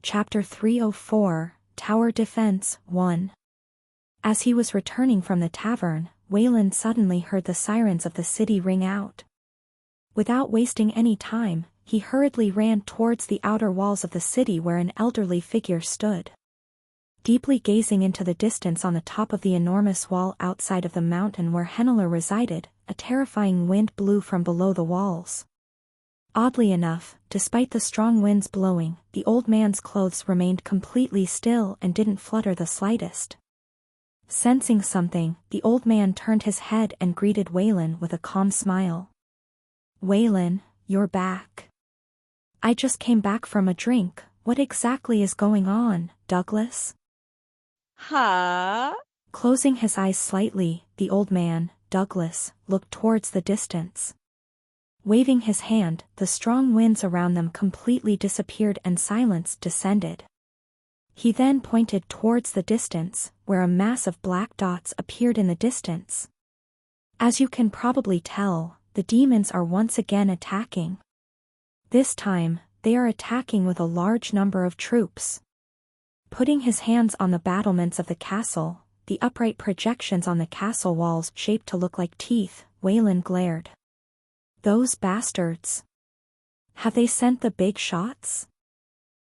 Chapter 304, Tower Defense 1. As he was returning from the tavern, Waylon suddenly heard the sirens of the city ring out. Without wasting any time, he hurriedly ran towards the outer walls of the city where an elderly figure stood. Deeply gazing into the distance on the top of the enormous wall outside of the mountain where Henneler resided, a terrifying wind blew from below the walls. Oddly enough, despite the strong winds blowing, the old man's clothes remained completely still and didn't flutter the slightest. Sensing something, the old man turned his head and greeted Waylon with a calm smile. "Waylon, you're back. I just came back from a drink. What exactly is going on, Douglas?" Huh? Closing his eyes slightly, the old man, Douglas, looked towards the distance. Waving his hand, the strong winds around them completely disappeared and silence descended. He then pointed towards the distance, where a mass of black dots appeared in the distance. As you can probably tell, the demons are once again attacking. This time, they are attacking with a large number of troops. Putting his hands on the battlements of the castle, the upright projections on the castle walls shaped to look like teeth, Waylon glared. "Those bastards. Have they sent the big shots?"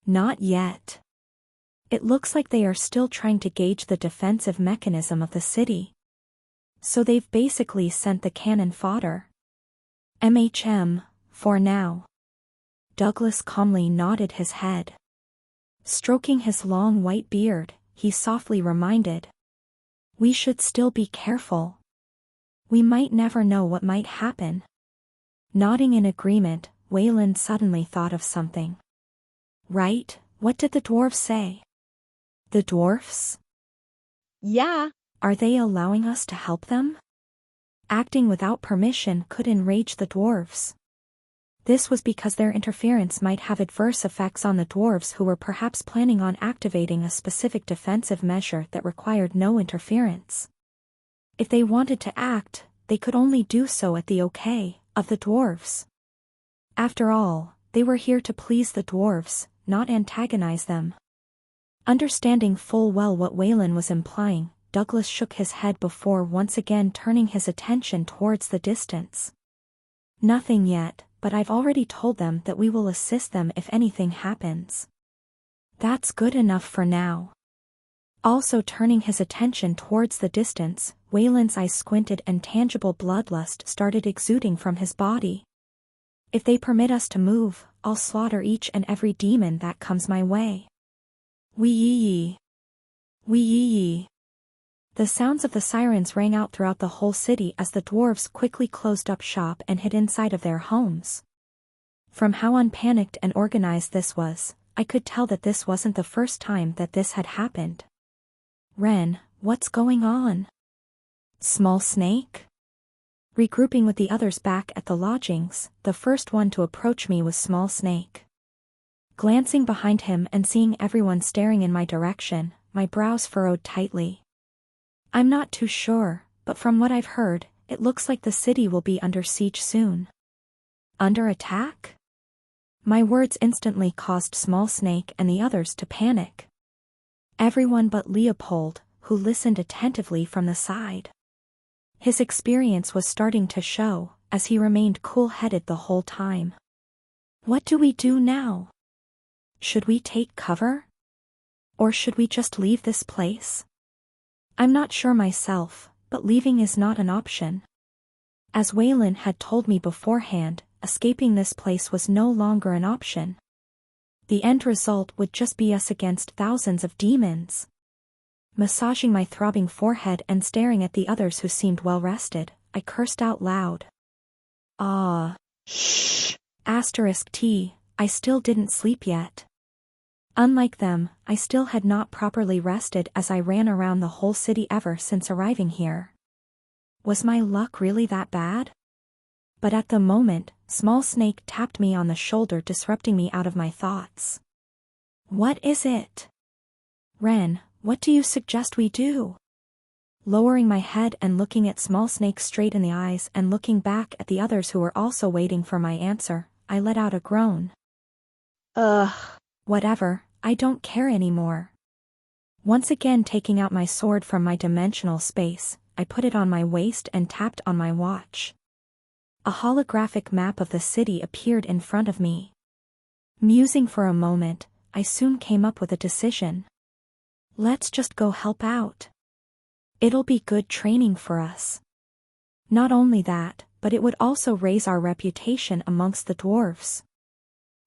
"Not yet. It looks like they are still trying to gauge the defensive mechanism of the city. So they've basically sent the cannon fodder. For now." Douglas calmly nodded his head. Stroking his long white beard, he softly reminded, "We should still be careful. We might never know what might happen." Nodding in agreement, Waylon suddenly thought of something. "Right, what did the dwarves say?" "The dwarfs? Yeah. Are they allowing us to help them?" Acting without permission could enrage the dwarves. This was because their interference might have adverse effects on the dwarves who were perhaps planning on activating a specific defensive measure that required no interference. If they wanted to act, they could only do so at the okay of the dwarves. After all, they were here to please the dwarves, not antagonize them. Understanding full well what Waylon was implying, Douglas shook his head before once again turning his attention towards the distance. "Nothing yet, but I've already told them that we will assist them if anything happens." "That's good enough for now." Also turning his attention towards the distance, Waylon's eyes squinted and tangible bloodlust started exuding from his body. "If they permit us to move, I'll slaughter each and every demon that comes my way." Wee-yee-yee. Wee-yee-yee. The sounds of the sirens rang out throughout the whole city as the dwarves quickly closed up shop and hid inside of their homes. From how unpanicked and organized this was, I could tell that this wasn't the first time that this had happened. "Ren, what's going on?" "Small Snake?" Regrouping with the others back at the lodgings, the first one to approach me was Small Snake. Glancing behind him and seeing everyone staring in my direction, my brows furrowed tightly. "I'm not too sure, but from what I've heard, it looks like the city will be under siege soon." "Under attack?" My words instantly caused Small Snake and the others to panic. Everyone but Leopold, who listened attentively from the side. His experience was starting to show, as he remained cool-headed the whole time. "What do we do now? Should we take cover? Or should we just leave this place?" I'm not sure myself, but leaving is not an option. As Waylon had told me beforehand, escaping this place was no longer an option. The end result would just be us against thousands of demons. Massaging my throbbing forehead and staring at the others who seemed well rested, I cursed out loud. Shh. *T, I still didn't sleep yet. Unlike them, I still had not properly rested as I ran around the whole city ever since arriving here. Was my luck really that bad? But at the moment, Small Snake tapped me on the shoulder, disrupting me out of my thoughts. "What is it?" "Ren, what do you suggest we do?" Lowering my head and looking at Small Snake straight in the eyes and looking back at the others who were also waiting for my answer, I let out a groan. Ugh. Whatever, I don't care anymore. Once again taking out my sword from my dimensional space, I put it on my waist and tapped on my watch. A holographic map of the city appeared in front of me. Musing for a moment, I soon came up with a decision. Let's just go help out. It'll be good training for us. Not only that, but it would also raise our reputation amongst the dwarves.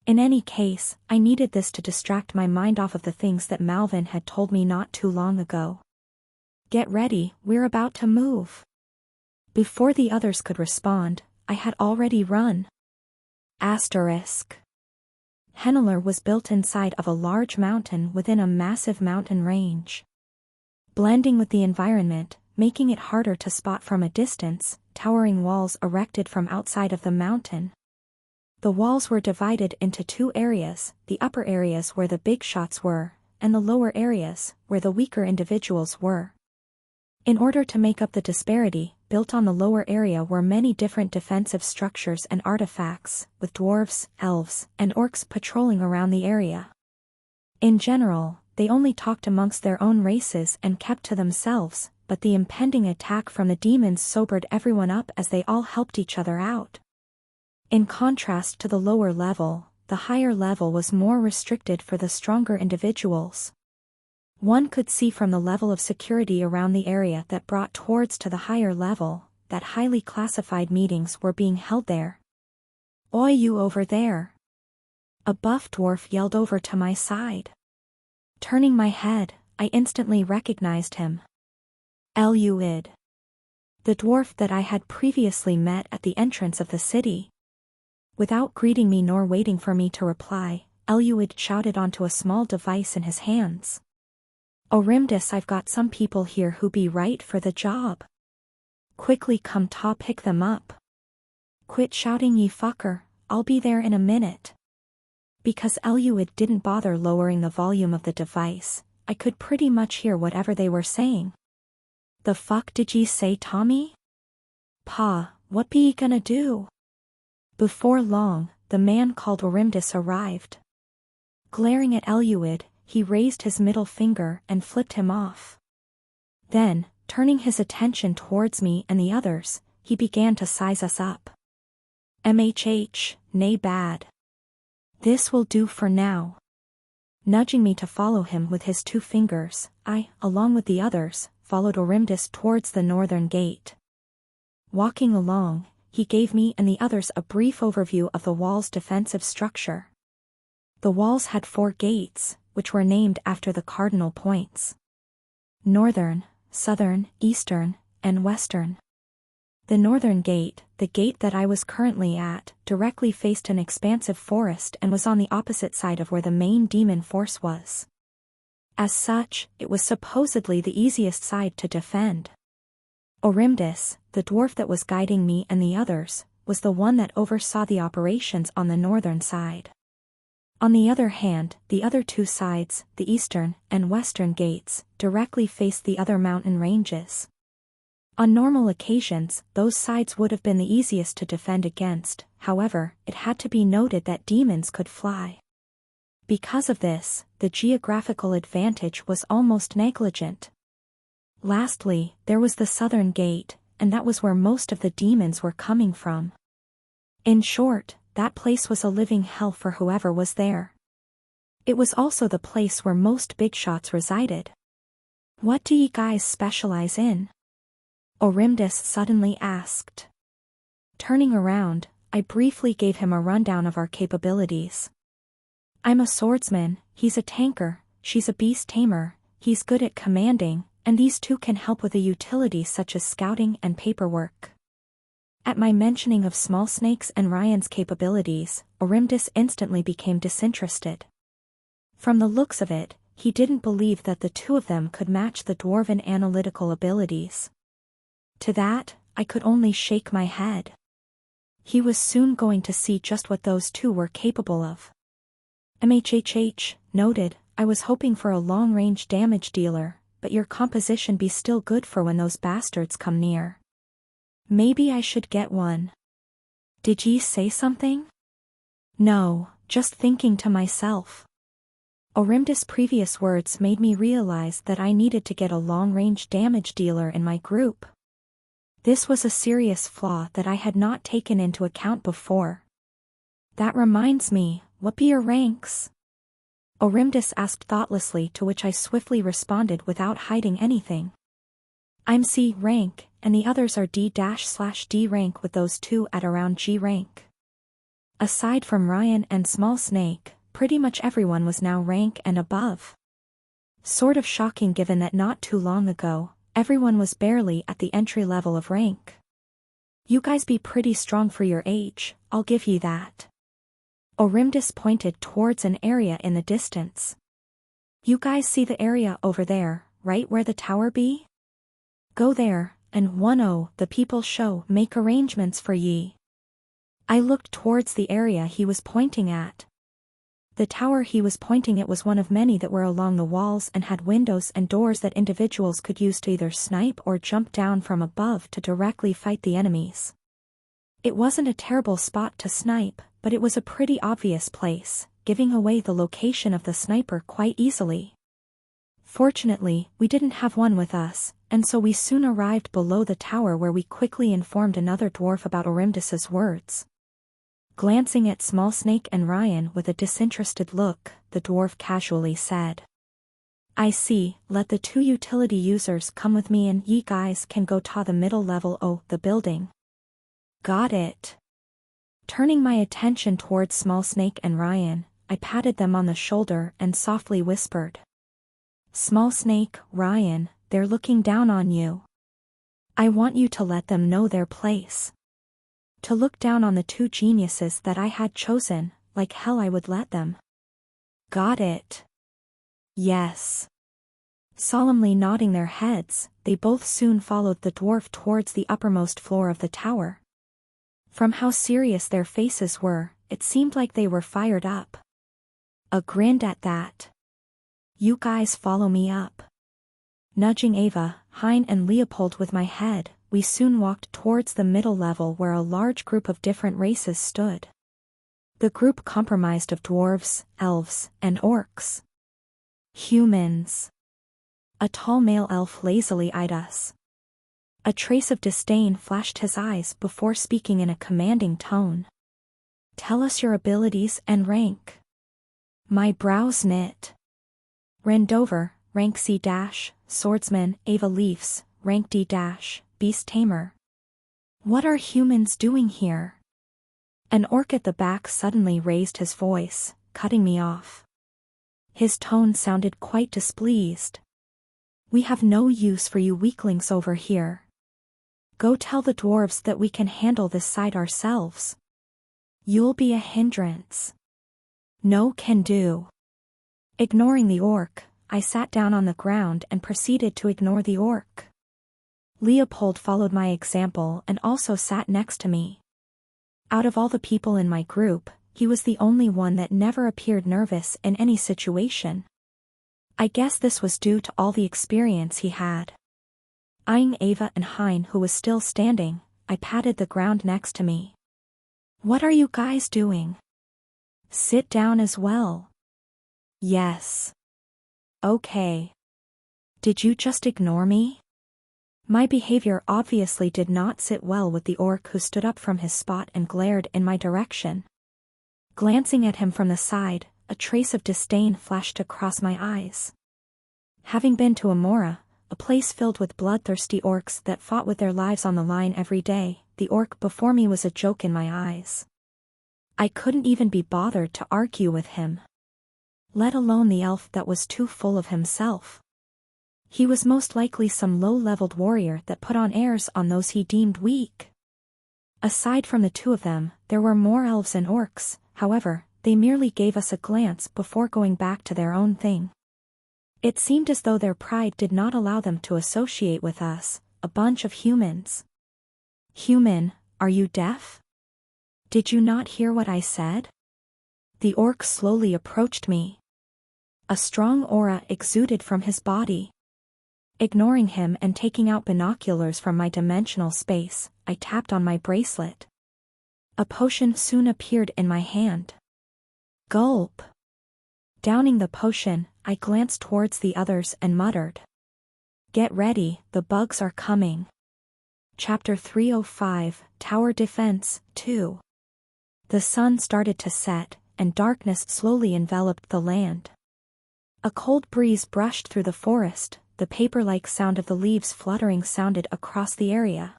In any case, I needed this to distract my mind off of the things that Malvin had told me not too long ago. Get ready, we're about to move. Before the others could respond, I had already run. Asterisk. Henneler was built inside of a large mountain within a massive mountain range. Blending with the environment, making it harder to spot from a distance, towering walls erected from outside of the mountain. The walls were divided into two areas, the upper areas where the big shots were, and the lower areas, where the weaker individuals were. In order to make up the disparity, built on the lower area were many different defensive structures and artifacts, with dwarves, elves, and orcs patrolling around the area. In general, they only talked amongst their own races and kept to themselves, but the impending attack from the demons sobered everyone up as they all helped each other out. In contrast to the lower level, the higher level was more restricted for the stronger individuals. One could see from the level of security around the area that brought towards to the higher level, that highly classified meetings were being held there. Oi, you over there! A buff dwarf yelled over to my side. Turning my head, I instantly recognized him. Eluid. The dwarf that I had previously met at the entrance of the city. Without greeting me nor waiting for me to reply, Eluid shouted onto a small device in his hands. Orimdis, I've got some people here who be right for the job. Quickly come pick them up. Quit shouting, ye fucker, I'll be there in a minute. Because Eluid didn't bother lowering the volume of the device, I could pretty much hear whatever they were saying. The fuck did ye say, Tommy? Pa, what be ye gonna do? Before long, the man called Orimdis arrived. Glaring at Eluid, he raised his middle finger and flipped him off. Then, turning his attention towards me and the others, he began to size us up. MHH, nay bad. This will do for now. Nudging me to follow him with his two fingers, I, along with the others, followed Orimdis towards the northern gate. Walking along, he gave me and the others a brief overview of the wall's defensive structure. The walls had 4 gates, which were named after the cardinal points. Northern, Southern, Eastern, and Western. The northern gate, the gate that I was currently at, directly faced an expansive forest and was on the opposite side of where the main demon force was. As such, it was supposedly the easiest side to defend. Orimdis, the dwarf that was guiding me and the others, was the one that oversaw the operations on the northern side. On the other hand, the other 2 sides, the eastern and western gates, directly faced the other mountain ranges. On normal occasions, those sides would have been the easiest to defend against, however, it had to be noted that demons could fly. Because of this, the geographical advantage was almost negligent. Lastly, there was the southern gate, and that was where most of the demons were coming from. In short, that place was a living hell for whoever was there. It was also the place where most big shots resided. What do ye guys specialize in? Orimdis suddenly asked. Turning around, I briefly gave him a rundown of our capabilities. I'm a swordsman, he's a tanker, she's a beast tamer, he's good at commanding, and these 2 can help with a utility such as scouting and paperwork. At my mentioning of Small Snake's and Ryan's capabilities, Orimdis instantly became disinterested. From the looks of it, he didn't believe that the 2 of them could match the dwarven analytical abilities. To that, I could only shake my head. He was soon going to see just what those 2 were capable of. MHHH, noted, I was hoping for a long-range damage dealer, but your composition be still good for when those bastards come near. Maybe I should get one. Did ye say something? No, just thinking to myself. Orimdis' previous words made me realize that I needed to get a long-range damage dealer in my group. This was a serious flaw that I had not taken into account before. That reminds me, what be your ranks? Orimdis asked thoughtlessly, to which I swiftly responded without hiding anything. I'm C rank, and the others are D-D rank, with those two at around G rank. Aside from Ryan and Small Snake, pretty much everyone was now rank and above. Sort of shocking given that not too long ago, everyone was barely at the entry level of rank. You guys be pretty strong for your age, I'll give ye that. Orimdis pointed towards an area in the distance. You guys see the area over there, right where the tower be? Go there, and 1-0, the people show, make arrangements for ye. I looked towards the area he was pointing at. The tower he was pointing at was one of many that were along the walls and had windows and doors that individuals could use to either snipe or jump down from above to directly fight the enemies. It wasn't a terrible spot to snipe, but it was a pretty obvious place, giving away the location of the sniper quite easily. Fortunately, we didn't have one with us, and so we soon arrived below the tower, where we quickly informed another dwarf about Orimdis' words. Glancing at Small Snake and Ryan with a disinterested look, the dwarf casually said, I see, let the two utility users come with me and ye guys can go to the middle level o' the building. Got it. Turning my attention towards Small Snake and Ryan, I patted them on the shoulder and softly whispered. Small Snake, Ryan, they're looking down on you. I want you to let them know their place. To look down on the two geniuses that I had chosen, like hell I would let them. Got it. Yes. Solemnly nodding their heads, they both soon followed the dwarf towards the uppermost floor of the tower. From how serious their faces were, it seemed like they were fired up. I grinned at that. You guys follow me up. Nudging Ava, Hein and Leopold with my head, we soon walked towards the middle level where a large group of different races stood. The group comprised of dwarves, elves, and orcs. Humans. A tall male elf lazily eyed us. A trace of disdain flashed his eyes before speaking in a commanding tone. Tell us your abilities and rank. My brows knit. Rendover, rank C-, swordsman, Ava Leafs, rank D-, beast tamer. What are humans doing here? An orc at the back suddenly raised his voice, cutting me off. His tone sounded quite displeased. We have no use for you weaklings over here. Go tell the dwarves that we can handle this side ourselves. You'll be a hindrance. No can do. Ignoring the orc, I sat down on the ground and proceeded to ignore the orc. Leopold followed my example and also sat next to me. Out of all the people in my group, he was the only one that never appeared nervous in any situation. I guess this was due to all the experience he had. Eyeing Ava and Hein, who was still standing, I patted the ground next to me. What are you guys doing? Sit down as well. Yes. Okay. Did you just ignore me? My behavior obviously did not sit well with the orc, who stood up from his spot and glared in my direction. Glancing at him from the side, a trace of disdain flashed across my eyes. Having been to Amora, a place filled with bloodthirsty orcs that fought with their lives on the line every day, the orc before me was a joke in my eyes. I couldn't even be bothered to argue with him. Let alone the elf that was too full of himself. He was most likely some low-leveled warrior that put on airs on those he deemed weak. Aside from the two of them, there were more elves and orcs. However, they merely gave us a glance before going back to their own thing. It seemed as though their pride did not allow them to associate with us, a bunch of humans. Human, are you deaf? Did you not hear what I said? The orc slowly approached me. A strong aura exuded from his body. Ignoring him and taking out binoculars from my dimensional space, I tapped on my bracelet. A potion soon appeared in my hand. Gulp. Downing the potion, I glanced towards the others and muttered. Get ready, the bugs are coming. Chapter 305, Tower Defense, 2. The sun started to set, and darkness slowly enveloped the land. A cold breeze brushed through the forest, the paper-like sound of the leaves fluttering sounded across the area.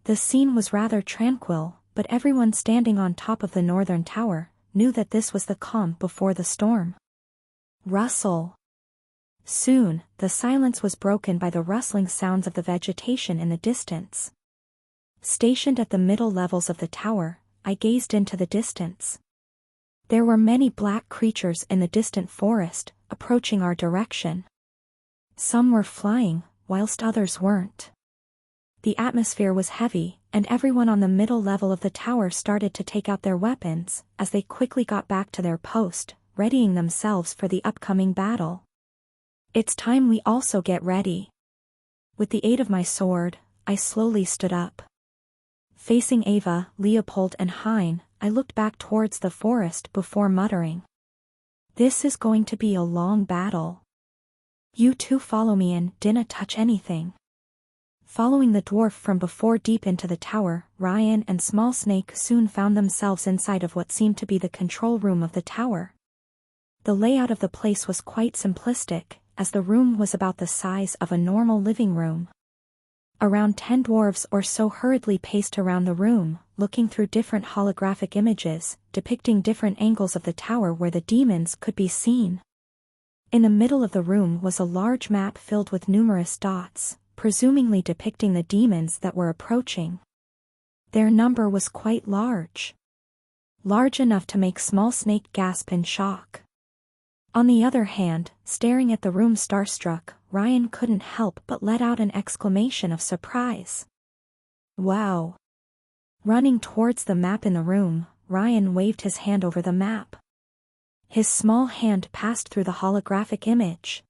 The scene was rather tranquil, but everyone standing on top of the northern tower knew that this was the calm before the storm. Rustle. Soon, the silence was broken by the rustling sounds of the vegetation in the distance. Stationed at the middle levels of the tower, I gazed into the distance. There were many black creatures in the distant forest, approaching our direction. Some were flying, whilst others weren't. The atmosphere was heavy, and everyone on the middle level of the tower started to take out their weapons, as they quickly got back to their post, readying themselves for the upcoming battle. It's time we also get ready. With the aid of my sword, I slowly stood up. Facing Ava, Leopold and Hein, I looked back towards the forest before muttering. This is going to be a long battle. You two follow me and dinna touch anything. Following the dwarf from before deep into the tower, Ryan and Small Snake soon found themselves inside of what seemed to be the control room of the tower. The layout of the place was quite simplistic, as the room was about the size of a normal living room. Around 10 dwarves or so hurriedly paced around the room, looking through different holographic images, depicting different angles of the tower where the demons could be seen. In the middle of the room was a large map filled with numerous dots, presumably depicting the demons that were approaching. Their number was quite large. Large enough to make Small Snake gasp in shock. On the other hand, staring at the room starstruck, Ryan couldn't help but let out an exclamation of surprise. Wow! Running towards the map in the room, Ryan waved his hand over the map. His small hand passed through the holographic image.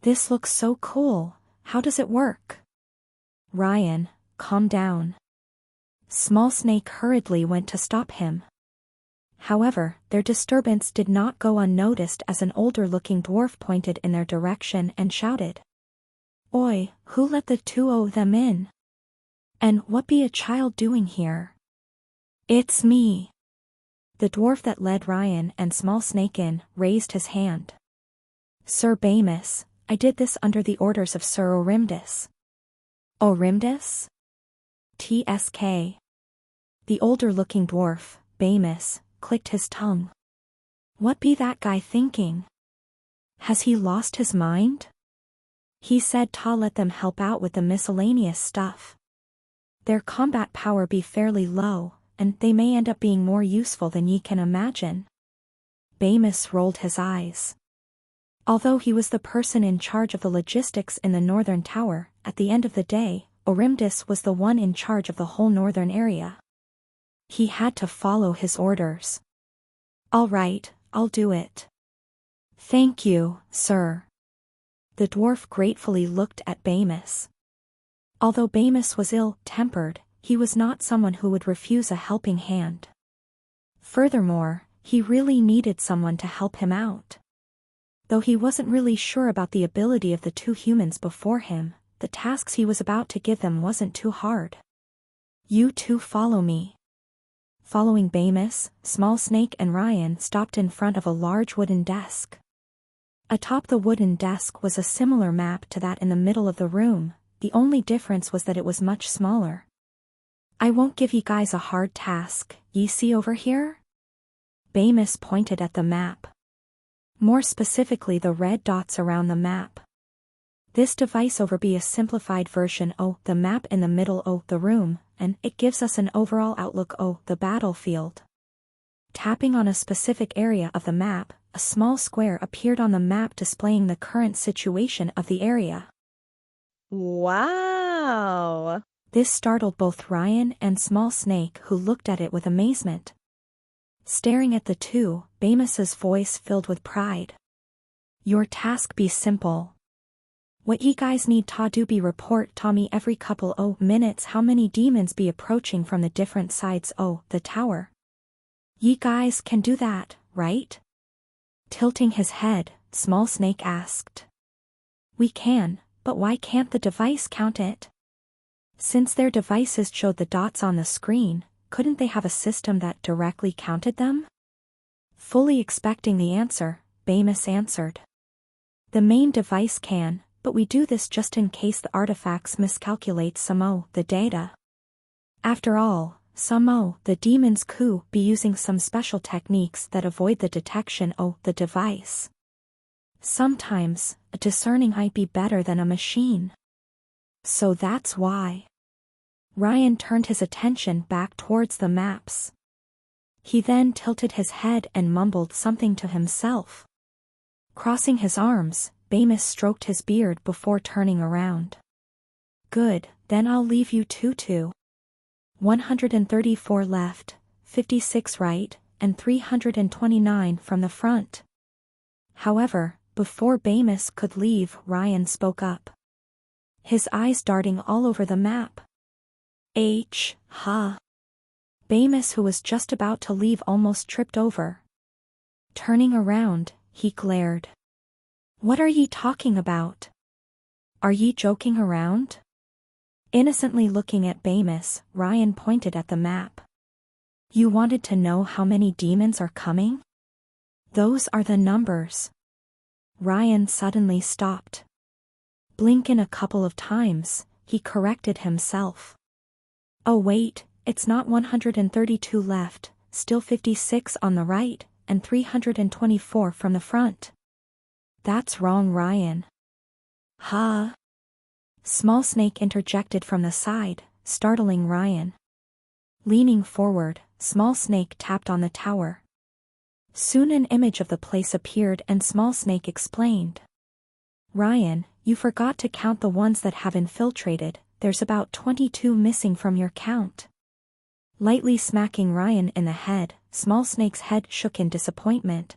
This looks so cool, how does it work? Ryan, calm down. Small Snake hurriedly went to stop him. However, their disturbance did not go unnoticed as an older-looking dwarf pointed in their direction and shouted. Oi, who let the two o' them in? And what be a child doing here? It's me. The dwarf that led Ryan and Small Snake in raised his hand. Sir Bamus, I did this under the orders of Sir Orimdis. Orimdis? TSK. The older-looking dwarf, Bamus, clicked his tongue. What be that guy thinking? Has he lost his mind? He said Ta let them help out with the miscellaneous stuff. Their combat power be fairly low, and they may end up being more useful than ye can imagine. Bamus rolled his eyes. Although he was the person in charge of the logistics in the northern tower, at the end of the day, Orimdis was the one in charge of the whole northern area. He had to follow his orders. All right, I'll do it. Thank you, sir. The dwarf gratefully looked at Bamus. Although Bamus was ill-tempered, he was not someone who would refuse a helping hand. Furthermore, he really needed someone to help him out. Though he wasn't really sure about the ability of the two humans before him, the tasks he was about to give them wasn't too hard. You two follow me. Following Bamus, Small Snake and Ryan stopped in front of a large wooden desk. Atop the wooden desk was a similar map to that in the middle of the room, the only difference was that it was much smaller. I won't give ye guys a hard task, ye see over here? Bamus pointed at the map. More specifically the red dots around the map. This device over be a simplified version o' the map in the middle o' the room, and it gives us an overall outlook o' the battlefield. Tapping on a specific area of the map, a small square appeared on the map displaying the current situation of the area. Wow! This startled both Ryan and Small Snake, who looked at it with amazement. Staring at the two, Bamus's voice filled with pride. Your task be simple. What ye guys need ta do be report ta me every couple o' minutes how many demons be approaching from the different sides o' the tower. Ye guys can do that, right? Tilting his head, Small Snake asked. We can, but why can't the device count it? Since their devices showed the dots on the screen, couldn't they have a system that directly counted them? Fully expecting the answer, Bamus answered. The main device can, but we do this just in case the artifacts miscalculate the data. After all, the demons could be using some special techniques that avoid the detection of the device. Sometimes, a discerning might be better than a machine. So that's why. Ryan turned his attention back towards the maps. He then tilted his head and mumbled something to himself. Crossing his arms, Bamus stroked his beard before turning around. Good, then I'll leave you two. 134 left, 56 right, and 329 from the front. However, before Bamus could leave, Ryan spoke up. His eyes darting all over the map. Bamus, who was just about to leave, almost tripped over. Turning around, he glared. What are ye talking about? Are ye joking around? Innocently looking at Bamus, Ryan pointed at the map. You wanted to know how many demons are coming? Those are the numbers. Ryan suddenly stopped. Blinking a couple of times, he corrected himself. Oh wait, it's not 132 left, still 56 on the right, and 324 from the front. That's wrong, Ryan. Small Snake interjected from the side, startling Ryan. Leaning forward, Small Snake tapped on the tower. Soon an image of the place appeared and Small Snake explained. Ryan, you forgot to count the ones that have infiltrated, there's about 22 missing from your count. Lightly smacking Ryan in the head, Small Snake's head shook in disappointment.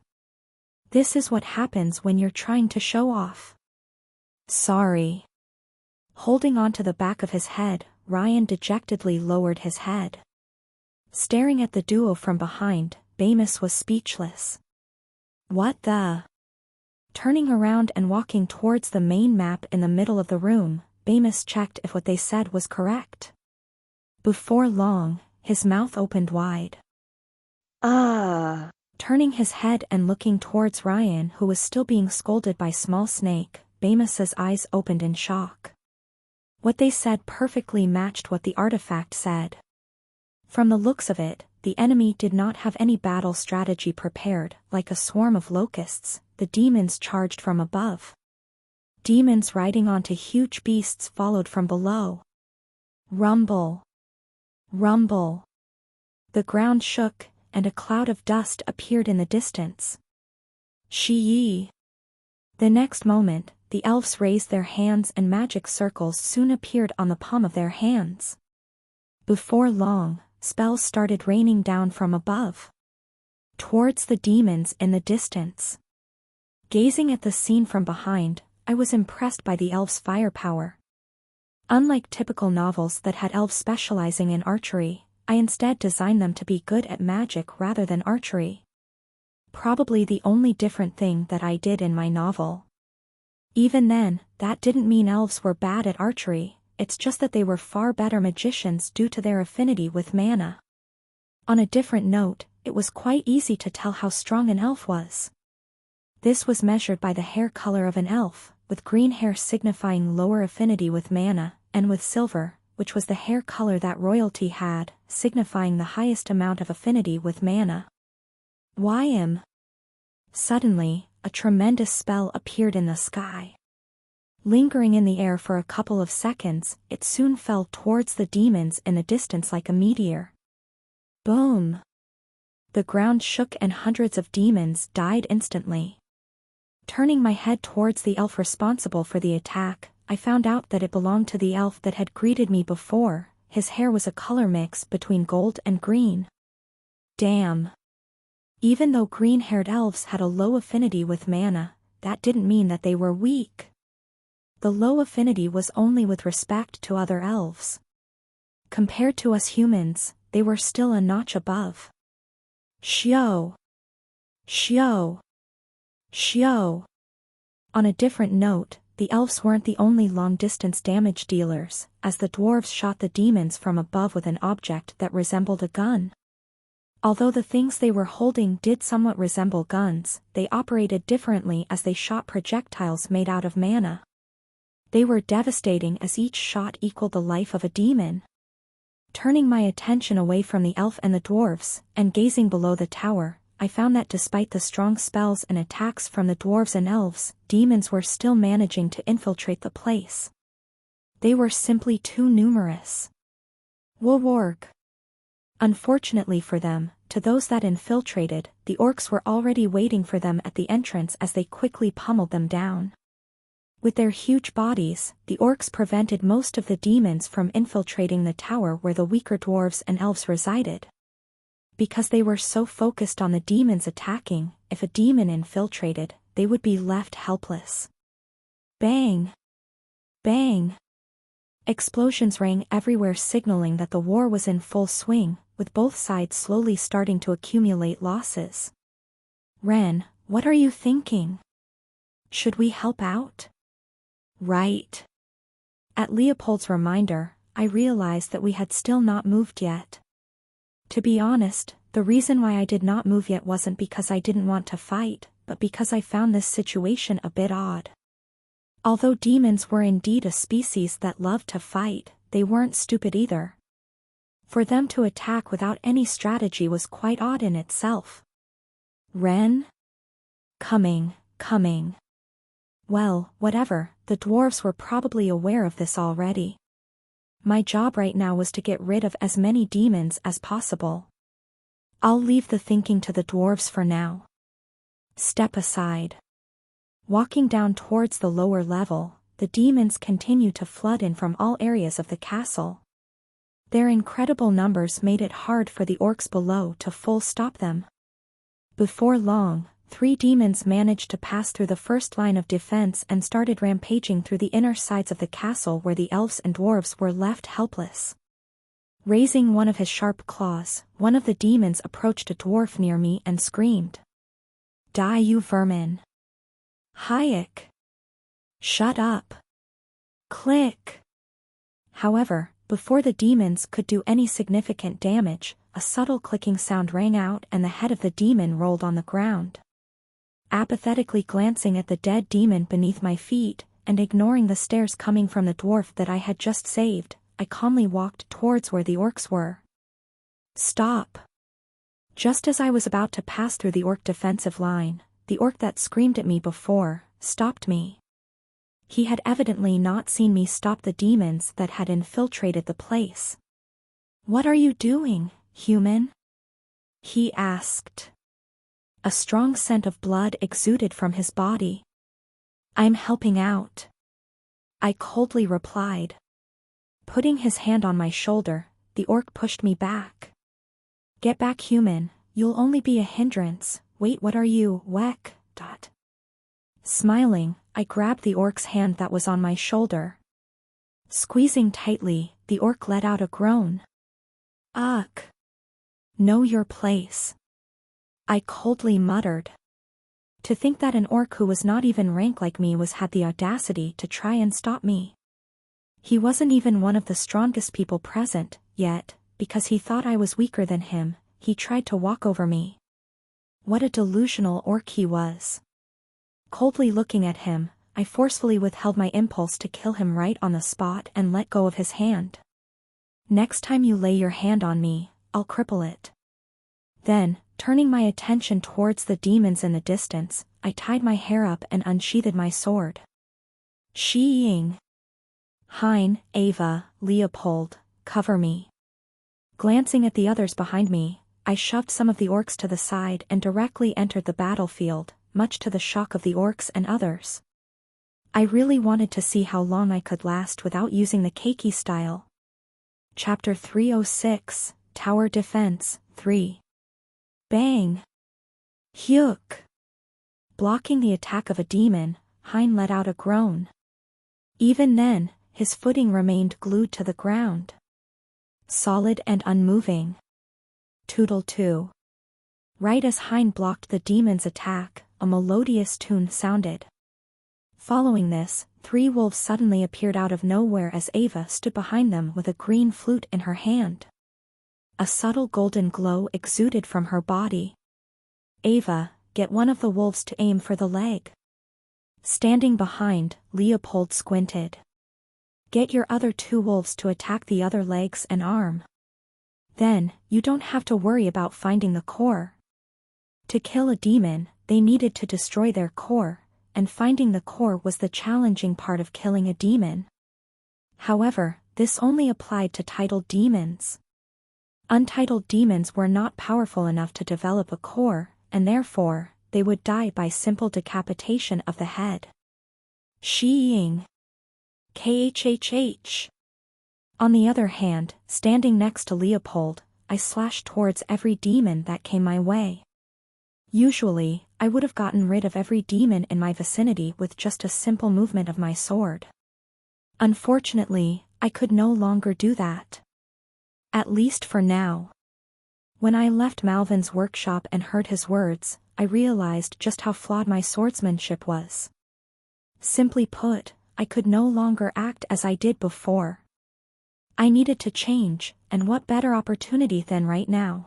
This is what happens when you're trying to show off. Sorry. Holding on to the back of his head, Ryan dejectedly lowered his head. Staring at the duo from behind, Bamus was speechless. What the? Turning around and walking towards the main map in the middle of the room, Bamus checked if what they said was correct. Before long, his mouth opened wide. Turning his head and looking towards Ryan, who was still being scolded by Small Snake, Bamus's eyes opened in shock. What they said perfectly matched what the artifact said. From the looks of it, the enemy did not have any battle strategy prepared. Like a swarm of locusts, the demons charged from above. Demons riding onto huge beasts followed from below. Rumble. Rumble. The ground shook, and a cloud of dust appeared in the distance. Shee. The next moment, the elves raised their hands and magic circles soon appeared on the palm of their hands. Before long, spells started raining down from above. Towards the demons in the distance. Gazing at the scene from behind, I was impressed by the elves' firepower. Unlike typical novels that had elves specializing in archery, I instead designed them to be good at magic rather than archery. Probably the only different thing that I did in my novel. Even then, that didn't mean elves were bad at archery, it's just that they were far better magicians due to their affinity with mana. On a different note, it was quite easy to tell how strong an elf was. This was measured by the hair color of an elf, with green hair signifying lower affinity with mana, and with silver, which was the hair color that royalty had, signifying the highest amount of affinity with mana. Suddenly, a tremendous spell appeared in the sky. Lingering in the air for a couple of seconds, it soon fell towards the demons in the distance like a meteor. Boom! The ground shook and hundreds of demons died instantly. Turning my head towards the elf responsible for the attack, I found out that it belonged to the elf that had greeted me before. His hair was a color mix between gold and green. Damn! Even though green-haired elves had a low affinity with mana, that didn't mean that they were weak. The low affinity was only with respect to other elves. Compared to us humans, they were still a notch above. Shio! Shio. On a different note, the elves weren't the only long-distance damage dealers, as the dwarves shot the demons from above with an object that resembled a gun. Although the things they were holding did somewhat resemble guns, they operated differently as they shot projectiles made out of mana. They were devastating as each shot equaled the life of a demon. Turning my attention away from the elf and the dwarves, and gazing below the tower, I found that despite the strong spells and attacks from the dwarves and elves, demons were still managing to infiltrate the place. They were simply too numerous. Woworg. Unfortunately for them, to those that infiltrated, the orcs were already waiting for them at the entrance as they quickly pummeled them down. With their huge bodies, the orcs prevented most of the demons from infiltrating the tower where the weaker dwarves and elves resided. Because they were so focused on the demons attacking, if a demon infiltrated, they would be left helpless. Bang! Bang! Explosions rang everywhere, signaling that the war was in full swing, with both sides slowly starting to accumulate losses. Ren, what are you thinking? Should we help out? Right. At Leopold's reminder, I realized that we had still not moved yet. To be honest, the reason why I did not move yet wasn't because I didn't want to fight, but because I found this situation a bit odd. Although demons were indeed a species that loved to fight, they weren't stupid either. For them to attack without any strategy was quite odd in itself. Ren? Coming. Well, whatever, the dwarves were probably aware of this already. My job right now was to get rid of as many demons as possible. I'll leave the thinking to the dwarves for now. Step aside. Walking down towards the lower level, the demons continue to flood in from all areas of the castle. Their incredible numbers made it hard for the orcs below to full stop them. Before long, 3 demons managed to pass through the first line of defense and started rampaging through the inner sides of the castle where the elves and dwarves were left helpless. Raising one of his sharp claws, one of the demons approached a dwarf near me and screamed. Die, you vermin! Hayek! Shut up! Click! However, before the demons could do any significant damage, a subtle clicking sound rang out and the head of the demon rolled on the ground. Apathetically glancing at the dead demon beneath my feet, and ignoring the stares coming from the dwarf that I had just saved, I calmly walked towards where the orcs were. Stop! Just as I was about to pass through the orc defensive line, the orc that screamed at me before stopped me. He had evidently not seen me stop the demons that had infiltrated the place. What are you doing, human? He asked. A strong scent of blood exuded from his body. I'm helping out. I coldly replied. Putting his hand on my shoulder, the orc pushed me back. Get back, human, you'll only be a hindrance. Wait, what are you, Weck? Smiling, I grabbed the orc's hand that was on my shoulder. Squeezing tightly, the orc let out a groan. Ugh. Know your place. I coldly muttered. To think that an orc who was not even rank like me had the audacity to try and stop me. He wasn't even one of the strongest people present, yet, because he thought I was weaker than him, he tried to walk over me. What a delusional orc he was. Coldly looking at him, I forcefully withheld my impulse to kill him right on the spot and let go of his hand. Next time you lay your hand on me, I'll cripple it. Then, turning my attention towards the demons in the distance, I tied my hair up and unsheathed my sword. Sheeing. Hein, Ava, Leopold, cover me. Glancing at the others behind me, I shoved some of the orcs to the side and directly entered the battlefield, much to the shock of the orcs and others. I really wanted to see how long I could last without using the keiki style. Chapter 306, Tower Defense, 3. Bang! Hyuk! Blocking the attack of a demon, Hein let out a groan. Even then, his footing remained glued to the ground. Solid and unmoving. Toodle 2. Right as Hein blocked the demon's attack, a melodious tune sounded. Following this, 3 wolves suddenly appeared out of nowhere as Ava stood behind them with a green flute in her hand. A subtle golden glow exuded from her body. Ava, get one of the wolves to aim for the leg. Standing behind, Leopold squinted. Get your other 2 wolves to attack the other legs and arm. Then, you don't have to worry about finding the core. To kill a demon, they needed to destroy their core, and finding the core was the challenging part of killing a demon. However, this only applied to titled demons. Untitled demons were not powerful enough to develop a core, and therefore, they would die by simple decapitation of the head. Sheeing. KHHH. On the other hand, standing next to Leopold, I slashed towards every demon that came my way. Usually, I would have gotten rid of every demon in my vicinity with just a simple movement of my sword. Unfortunately, I could no longer do that. At least for now. When I left Malvin's workshop and heard his words, I realized just how flawed my swordsmanship was. Simply put, I could no longer act as I did before. I needed to change, and what better opportunity than right now?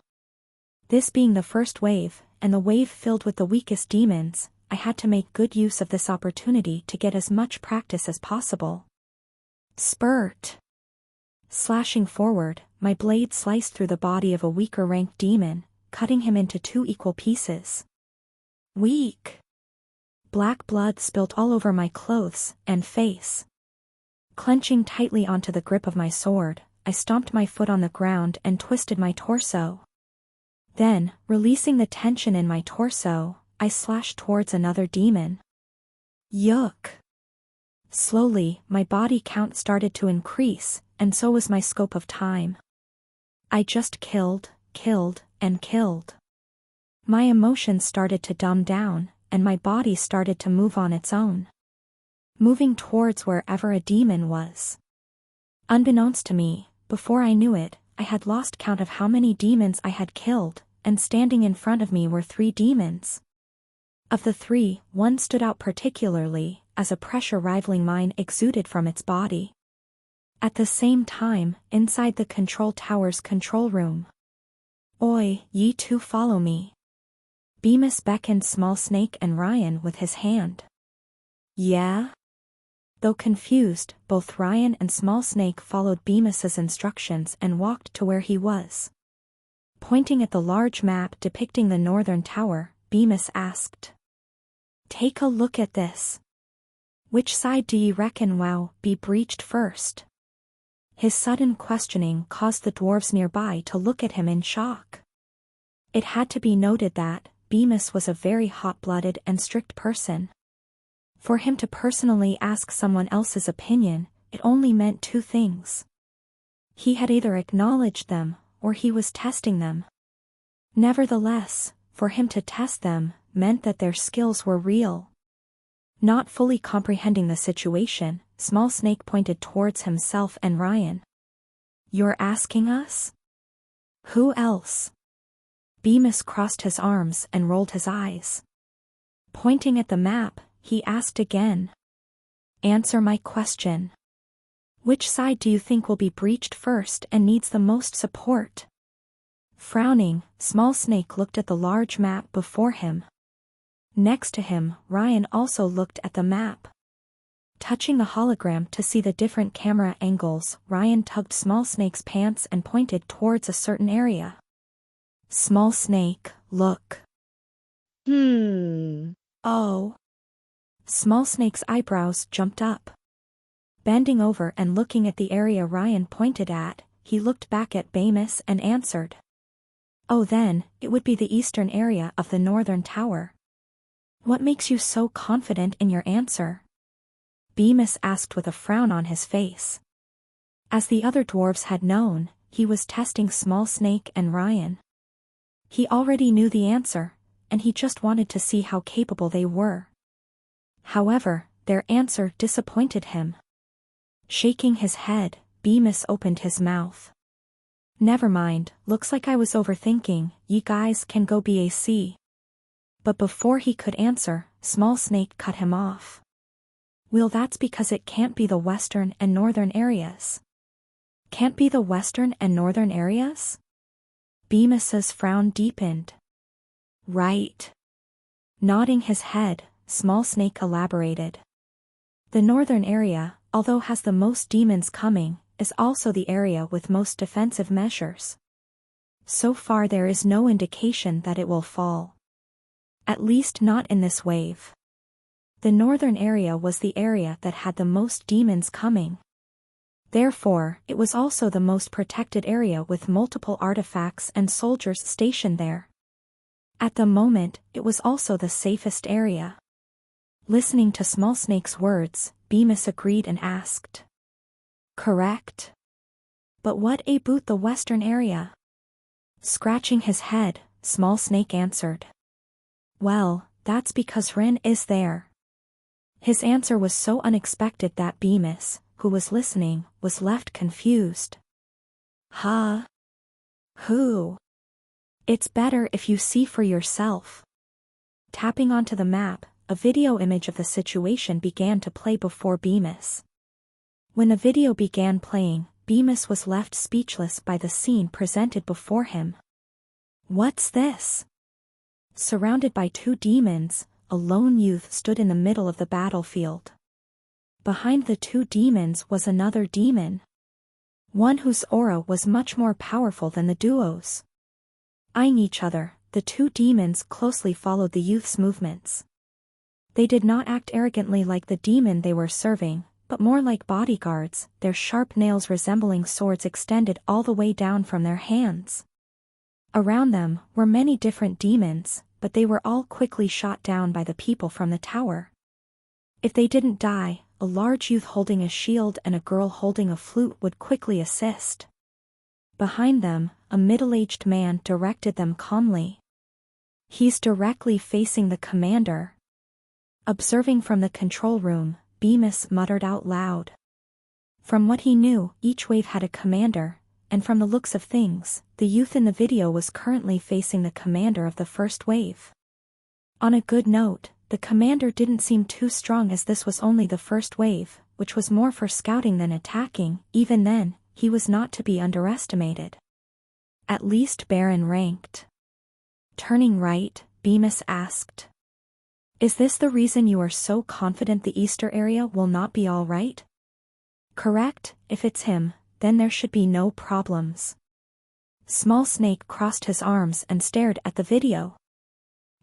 This being the first wave, and the wave filled with the weakest demons, I had to make good use of this opportunity to get as much practice as possible. Spurt. Slashing forward, my blade sliced through the body of a weaker ranked demon, cutting him into 2 equal pieces. Weak. Black blood spilt all over my clothes and face. Clenching tightly onto the grip of my sword, I stomped my foot on the ground and twisted my torso. Then, releasing the tension in my torso, I slashed towards another demon. Yuck. Slowly, my body count started to increase, and so was my scope of time. I just killed, and killed. My emotions started to dumb down, and my body started to move on its own. Moving towards wherever a demon was. Unbeknownst to me, before I knew it, I had lost count of how many demons I had killed, and standing in front of me were 3 demons. Of the 3, one stood out particularly, as a pressure rivaling mine exuded from its body. At the same time, inside the control tower's control room. Oi, ye 2 follow me. Bemis beckoned Small Snake and Ryan with his hand. Yeah? Though confused, both Ryan and Small Snake followed Bemis's instructions and walked to where he was. Pointing at the large map depicting the northern tower, Bemis asked. Take a look at this. Which side do ye reckon will be breached first? His sudden questioning caused the dwarves nearby to look at him in shock. It had to be noted that Bemis was a very hot-blooded and strict person. For him to personally ask someone else's opinion, it only meant 2 things. He had either acknowledged them, or he was testing them. Nevertheless, for him to test them, meant that their skills were real. Not fully comprehending the situation, Small Snake pointed towards himself and Ryan. You're asking us? Who else? Bemis crossed his arms and rolled his eyes. Pointing at the map, he asked again. Answer my question. Which side do you think will be breached first and needs the most support? Frowning, Small Snake looked at the large map before him. Next to him, Ryan also looked at the map. Touching the hologram to see the different camera angles, Ryan tugged Small Snake's pants and pointed towards a certain area. Small Snake, look. Oh. Small Snake's eyebrows jumped up. Bending over and looking at the area Ryan pointed at, he looked back at Bemis and answered. Oh, then, it would be the eastern area of the northern tower. What makes you so confident in your answer? Bemis asked with a frown on his face. As the other dwarves had known, he was testing Small Snake and Ryan. He already knew the answer, and he just wanted to see how capable they were. However, their answer disappointed him. Shaking his head, Bemis opened his mouth. Never mind, looks like I was overthinking, ye guys can go BAC. But before he could answer, Small Snake cut him off. Well, that's because it can't be the western and northern areas. Can't be the western and northern areas? Bemis's frown deepened. Right. Nodding his head, Small Snake elaborated. The northern area, although has the most demons coming, is also the area with most defensive measures. So far there is no indication that it will fall. At least not in this wave. The northern area was the area that had the most demons coming. Therefore, it was also the most protected area with multiple artifacts and soldiers stationed there. At the moment, it was also the safest area. Listening to Small Snake's words, Bemis agreed and asked. Correct. But what about the western area? Scratching his head, Small Snake answered. Well, that's because Ren is there. His answer was so unexpected that Bemis, who was listening, was left confused. Huh? Who? It's better if you see for yourself. Tapping onto the map, a video image of the situation began to play before Bemis. When the video began playing, Bemis was left speechless by the scene presented before him. What's this? Surrounded by two demons, a lone youth stood in the middle of the battlefield. Behind the two demons was another demon. One whose aura was much more powerful than the duo's. Eyeing each other, the two demons closely followed the youth's movements. They did not act arrogantly like the demon they were serving, but more like bodyguards, their sharp nails resembling swords extended all the way down from their hands. Around them were many different demons, but they were all quickly shot down by the people from the tower. If they didn't die, a large youth holding a shield and a girl holding a flute would quickly assist. Behind them, a middle-aged man directed them calmly. He's directly facing the commander. Observing from the control room, Bemis muttered out loud. From what he knew, each wave had a commander, and from the looks of things, the youth in the video was currently facing the commander of the first wave. On a good note, the commander didn't seem too strong as this was only the first wave, which was more for scouting than attacking. Even then, he was not to be underestimated. At least Baron ranked. Turning right, Bemis asked. Is this the reason you are so confident the Easter area will not be all right? Correct, if it's him, then there should be no problems. Small Snake crossed his arms and stared at the video.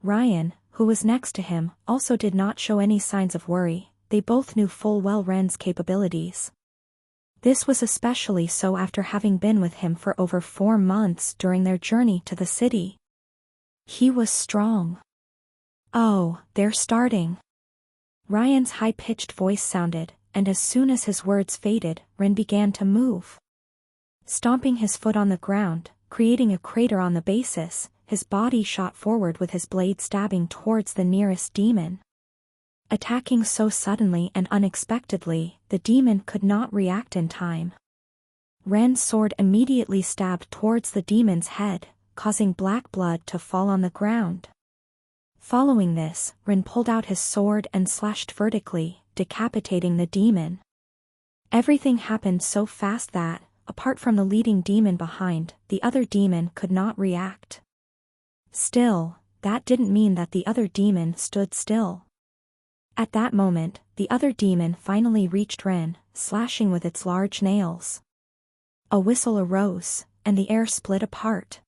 Ryan, who was next to him, also did not show any signs of worry. They both knew full well Ren's capabilities. This was especially so after having been with him for over 4 months during their journey to the city. He was strong. Oh, they're starting. Ryan's high-pitched voice sounded, and as soon as his words faded, Ren began to move. Stomping his foot on the ground, creating a crater on the basis, his body shot forward with his blade stabbing towards the nearest demon. Attacking so suddenly and unexpectedly, the demon could not react in time. Ren's sword immediately stabbed towards the demon's head, causing black blood to fall on the ground. Following this, Ren pulled out his sword and slashed vertically, decapitating the demon. Everything happened so fast that, apart from the leading demon behind, the other demon could not react. Still, that didn't mean that the other demon stood still. At that moment, the other demon finally reached Ren, slashing with its large nails. A whistle arose, and the air split apart.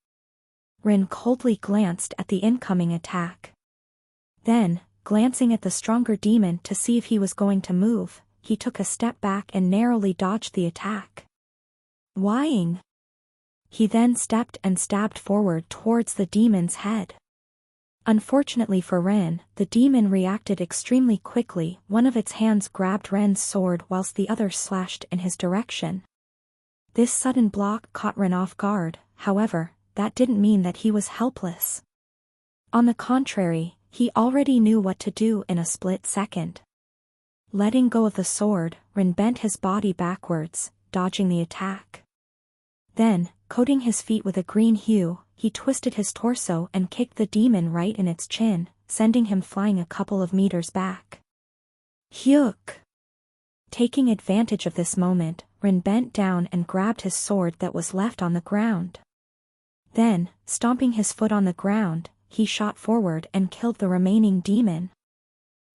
Ren coldly glanced at the incoming attack. Then, glancing at the stronger demon to see if he was going to move, he took a step back and narrowly dodged the attack. Whying? He then stepped and stabbed forward towards the demon's head. Unfortunately for Ren, the demon reacted extremely quickly. One of its hands grabbed Ren's sword whilst the other slashed in his direction. This sudden block caught Ren off guard, however, that didn't mean that he was helpless. On the contrary, he already knew what to do in a split second. Letting go of the sword, Ren bent his body backwards, dodging the attack. Then, coating his feet with a green hue, he twisted his torso and kicked the demon right in its chin, sending him flying a couple of meters back. Hyuk! Taking advantage of this moment, Rin bent down and grabbed his sword that was left on the ground. Then, stomping his foot on the ground, he shot forward and killed the remaining demon.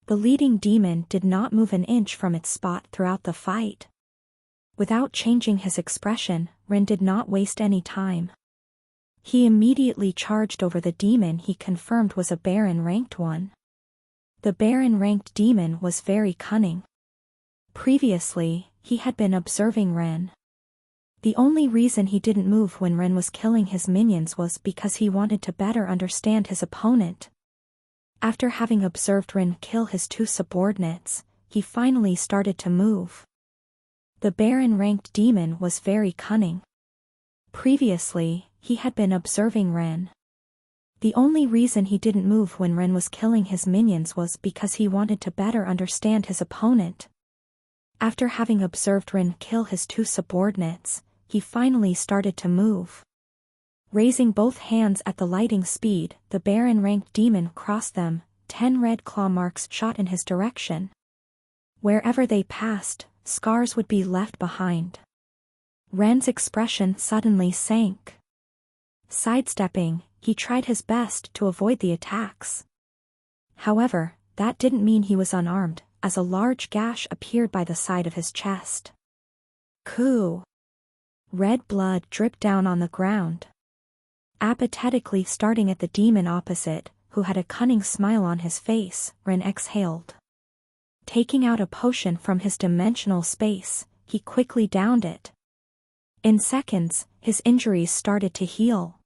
The leading demon did not move an inch from its spot throughout the fight. Without changing his expression, Rin did not waste any time. He immediately charged over the demon he confirmed was a Baron-ranked one. The Baron-ranked demon was very cunning. Previously, he had been observing Ren. The only reason he didn't move when Ren was killing his minions was because he wanted to better understand his opponent. After having observed Ren kill his two subordinates, he finally started to move. The Baron-ranked demon was very cunning. Previously, he had been observing Ren. The only reason he didn't move when Ren was killing his minions was because he wanted to better understand his opponent. After having observed Ren kill his two subordinates, he finally started to move. Raising both hands at the lightning speed, the Baron-ranked demon crossed them, 10 red claw marks shot in his direction. Wherever they passed, scars would be left behind. Ren's expression suddenly sank. Sidestepping, he tried his best to avoid the attacks. However, that didn't mean he was unarmed, as a large gash appeared by the side of his chest. Coo! Red blood dripped down on the ground. Apathetically starting at the demon opposite, who had a cunning smile on his face, Ren exhaled. Taking out a potion from his dimensional space, he quickly downed it. In seconds, his injuries started to heal.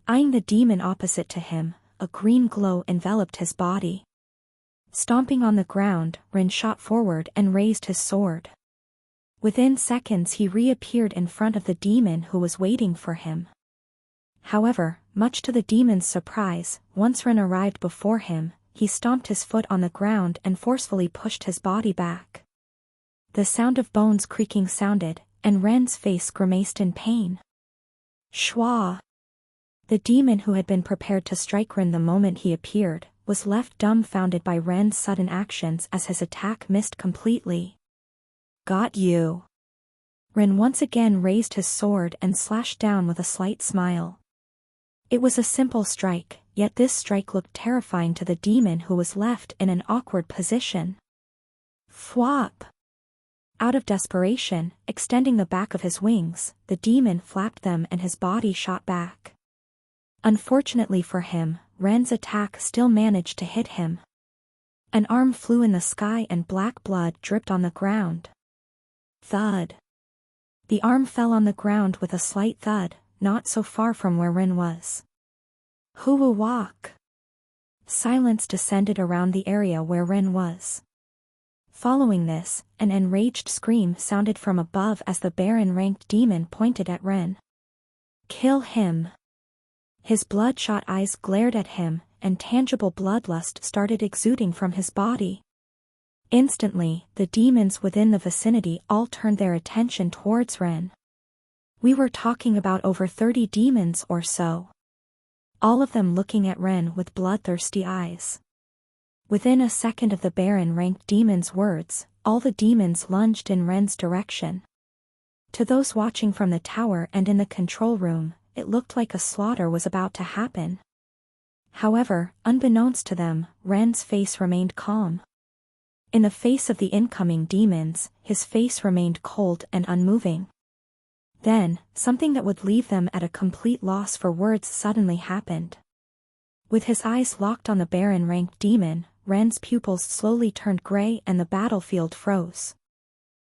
Eyeing the demon opposite to him, a green glow enveloped his body. Stomping on the ground, Ren shot forward and raised his sword. Within seconds he reappeared in front of the demon who was waiting for him. However, much to the demon's surprise, once Ren arrived before him, he stomped his foot on the ground and forcefully pushed his body back. The sound of bones creaking sounded, and Ren's face grimaced in pain. Schwa! The demon who had been prepared to strike Ren the moment he appeared, was left dumbfounded by Ren's sudden actions as his attack missed completely. Got you! Ren once again raised his sword and slashed down with a slight smile. It was a simple strike, yet this strike looked terrifying to the demon who was left in an awkward position. Flop! Out of desperation, extending the back of his wings, the demon flapped them and his body shot back. Unfortunately for him, Ren's attack still managed to hit him. An arm flew in the sky and black blood dripped on the ground. Thud. The arm fell on the ground with a slight thud, not so far from where Ren was. Hoo-woo-walk. Silence descended around the area where Ren was. Following this, an enraged scream sounded from above as the Baron-ranked demon pointed at Ren. Kill him! His bloodshot eyes glared at him, and tangible bloodlust started exuding from his body. Instantly, the demons within the vicinity all turned their attention towards Ren. We were talking about over 30 demons or so. All of them looking at Ren with bloodthirsty eyes. Within a second of the Baron-ranked demon's words, all the demons lunged in Ren's direction. To those watching from the tower and in the control room, it looked like a slaughter was about to happen. However, unbeknownst to them, Ren's face remained calm. In the face of the incoming demons, his face remained cold and unmoving. Then, something that would leave them at a complete loss for words suddenly happened. With his eyes locked on the Baron-ranked demon, Ren's pupils slowly turned gray and the battlefield froze.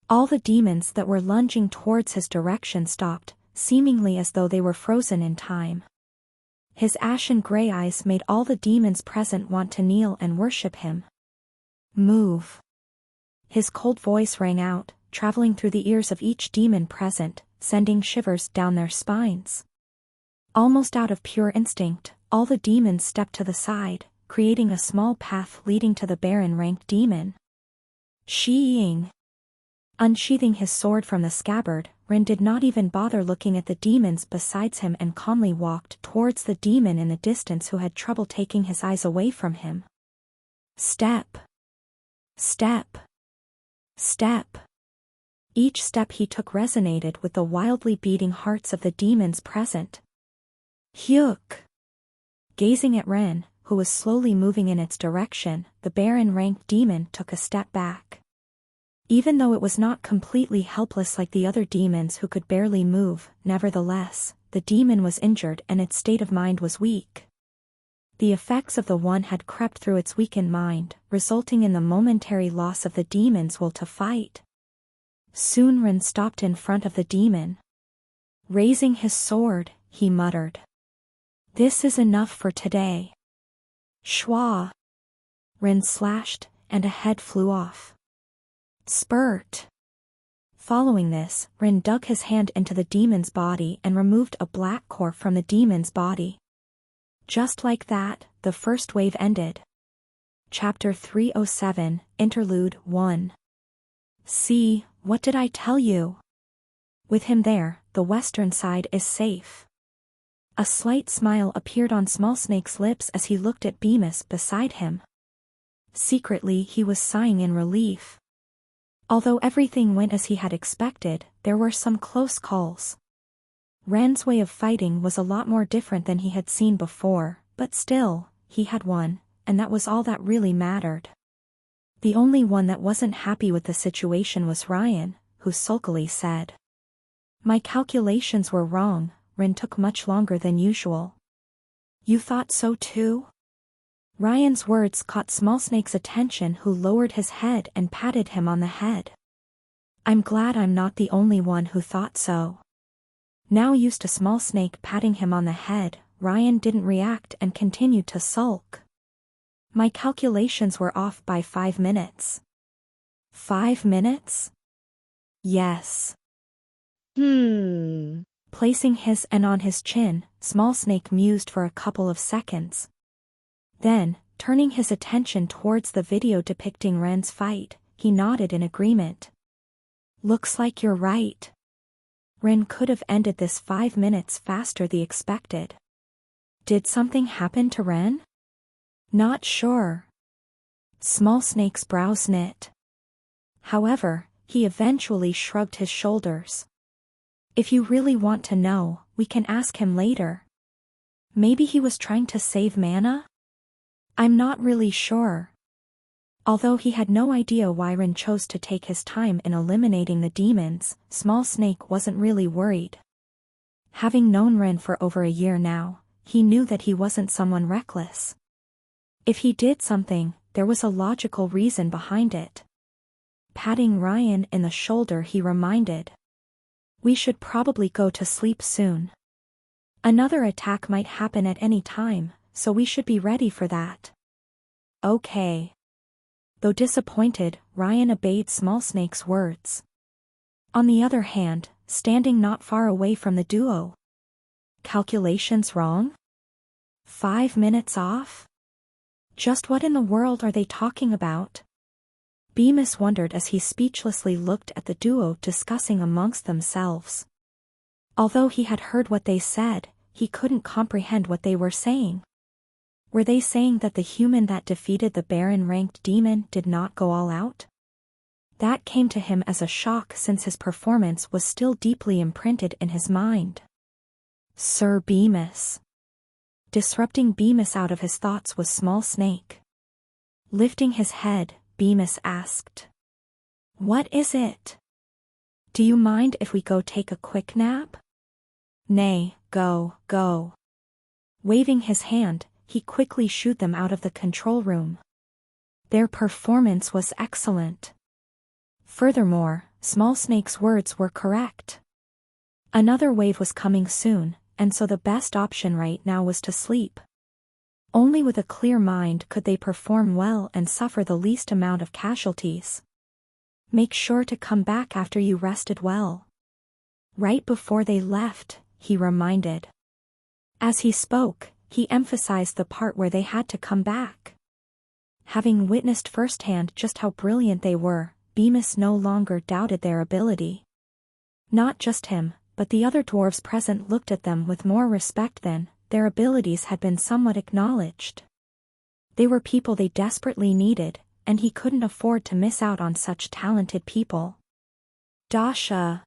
All the demons that were lunging towards his direction stopped, seemingly as though they were frozen in time. His ashen gray eyes made all the demons present want to kneel and worship him. Move! His cold voice rang out, traveling through the ears of each demon present, sending shivers down their spines. Almost out of pure instinct, all the demons stepped to the side, creating a small path leading to the Baron-ranked demon. Shee-ing! Unsheathing his sword from the scabbard, Ren did not even bother looking at the demons besides him and calmly walked towards the demon in the distance who had trouble taking his eyes away from him. Step. Step. Step. Each step he took resonated with the wildly beating hearts of the demons present. Hyuk. Gazing at Ren, who was slowly moving in its direction, the Baron-ranked demon took a step back. Even though it was not completely helpless like the other demons who could barely move, nevertheless, the demon was injured and its state of mind was weak. The effects of the one had crept through its weakened mind, resulting in the momentary loss of the demon's will to fight. Soon Ren stopped in front of the demon. Raising his sword, he muttered, "This is enough for today." Schwa! Ren slashed, and a head flew off. Spurt! Following this, Ren dug his hand into the demon's body and removed a black core from the demon's body. Just like that, the first wave ended. Chapter 307, Interlude 1. See, what did I tell you? With him there, the western side is safe. A slight smile appeared on Small Snake's lips as he looked at Bemis beside him. Secretly he was sighing in relief. Although everything went as he had expected, there were some close calls. Ren's way of fighting was a lot more different than he had seen before, but still, he had won, and that was all that really mattered. The only one that wasn't happy with the situation was Ryan, who sulkily said, "My calculations were wrong, Ren took much longer than usual." "You thought so too?" Ryan's words caught Small Snake's attention, who lowered his head and patted him on the head. "I'm glad I'm not the only one who thought so." Now used to Small Snake patting him on the head, Ryan didn't react and continued to sulk. "My calculations were off by 5 minutes. 5 minutes? Yes. Placing his hand on his chin, Small Snake mused for a couple of seconds. Then, turning his attention towards the video depicting Ren's fight, he nodded in agreement. "Looks like you're right. Ren could have ended this 5 minutes faster than expected." "Did something happen to Ren?" "Not sure." Small Snake's brows knit. However, he eventually shrugged his shoulders. "If you really want to know, we can ask him later. Maybe he was trying to save mana? I'm not really sure." Although he had no idea why Ren chose to take his time in eliminating the demons, Small Snake wasn't really worried. Having known Ren for over a year now, he knew that he wasn't someone reckless. If he did something, there was a logical reason behind it. Patting Ryan in the shoulder, he reminded, "We should probably go to sleep soon. Another attack might happen at any time, so we should be ready for that." "Okay." Though disappointed, Ryan obeyed Small Snake's words. On the other hand, standing not far away from the duo. "Calculations wrong? 5 minutes off? Just what in the world are they talking about?" Bemis wondered as he speechlessly looked at the duo discussing amongst themselves. Although he had heard what they said, he couldn't comprehend what they were saying. Were they saying that the human that defeated the Baron-ranked demon did not go all out? That came to him as a shock since his performance was still deeply imprinted in his mind. "Sir Bemis." Disrupting Bemis out of his thoughts was Small Snake. Lifting his head, Bemis asked, "What is it? Do you mind if we go take a quick nap?" "Nay, go." Waving his hand, he quickly shooed them out of the control room. Their performance was excellent. Furthermore, Small Snake's words were correct. Another wave was coming soon, and so the best option right now was to sleep. Only with a clear mind could they perform well and suffer the least amount of casualties. "Make sure to come back after you rested well." Right before they left, he reminded. As he spoke, he emphasized the part where they had to come back. Having witnessed firsthand just how brilliant they were, Bemis no longer doubted their ability. Not just him, but the other dwarves present looked at them with more respect than their abilities had been somewhat acknowledged. They were people they desperately needed, and he couldn't afford to miss out on such talented people. Dasha!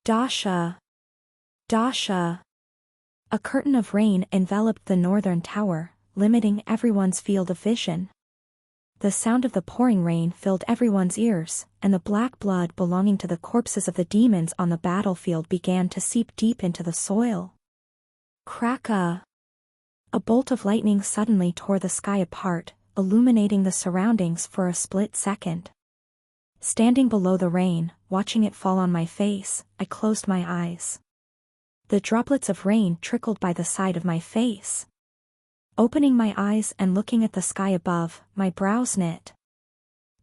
Dasha! Dasha! A curtain of rain enveloped the northern tower, limiting everyone's field of vision. The sound of the pouring rain filled everyone's ears, and the black blood belonging to the corpses of the demons on the battlefield began to seep deep into the soil. Crack-a! A bolt of lightning suddenly tore the sky apart, illuminating the surroundings for a split second. Standing below the rain, watching it fall on my face, I closed my eyes. The droplets of rain trickled by the side of my face. Opening my eyes and looking at the sky above, my brows knit.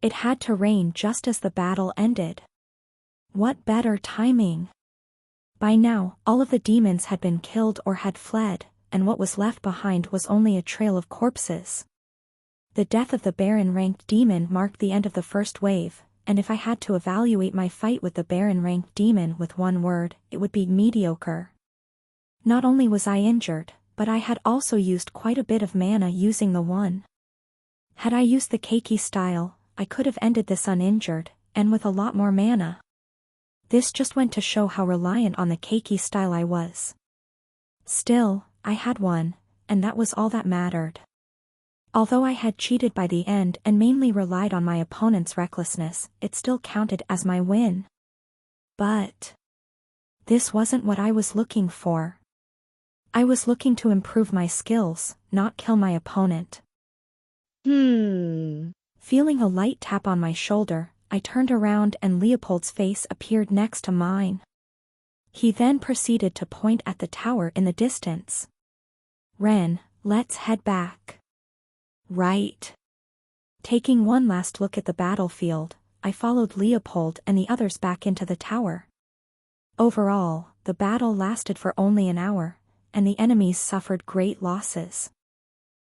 It had to rain just as the battle ended. What better timing? By now, all of the demons had been killed or had fled, and what was left behind was only a trail of corpses. The death of the Baron-ranked demon marked the end of the first wave, and if I had to evaluate my fight with the Baron-ranked demon with one word, it would be mediocre. Not only was I injured, but I had also used quite a bit of mana using the one. Had I used the Keiki style, I could have ended this uninjured, and with a lot more mana. This just went to show how reliant on the Keiki style I was. Still, I had won, and that was all that mattered. Although I had cheated by the end and mainly relied on my opponent's recklessness, it still counted as my win. But this wasn't what I was looking for. I was looking to improve my skills, not kill my opponent. Feeling a light tap on my shoulder, I turned around and Leopold's face appeared next to mine. He then proceeded to point at the tower in the distance. Ren, let's head back. Right. Taking one last look at the battlefield, I followed Leopold and the others back into the tower. Overall, the battle lasted for only an hour, and the enemies suffered great losses.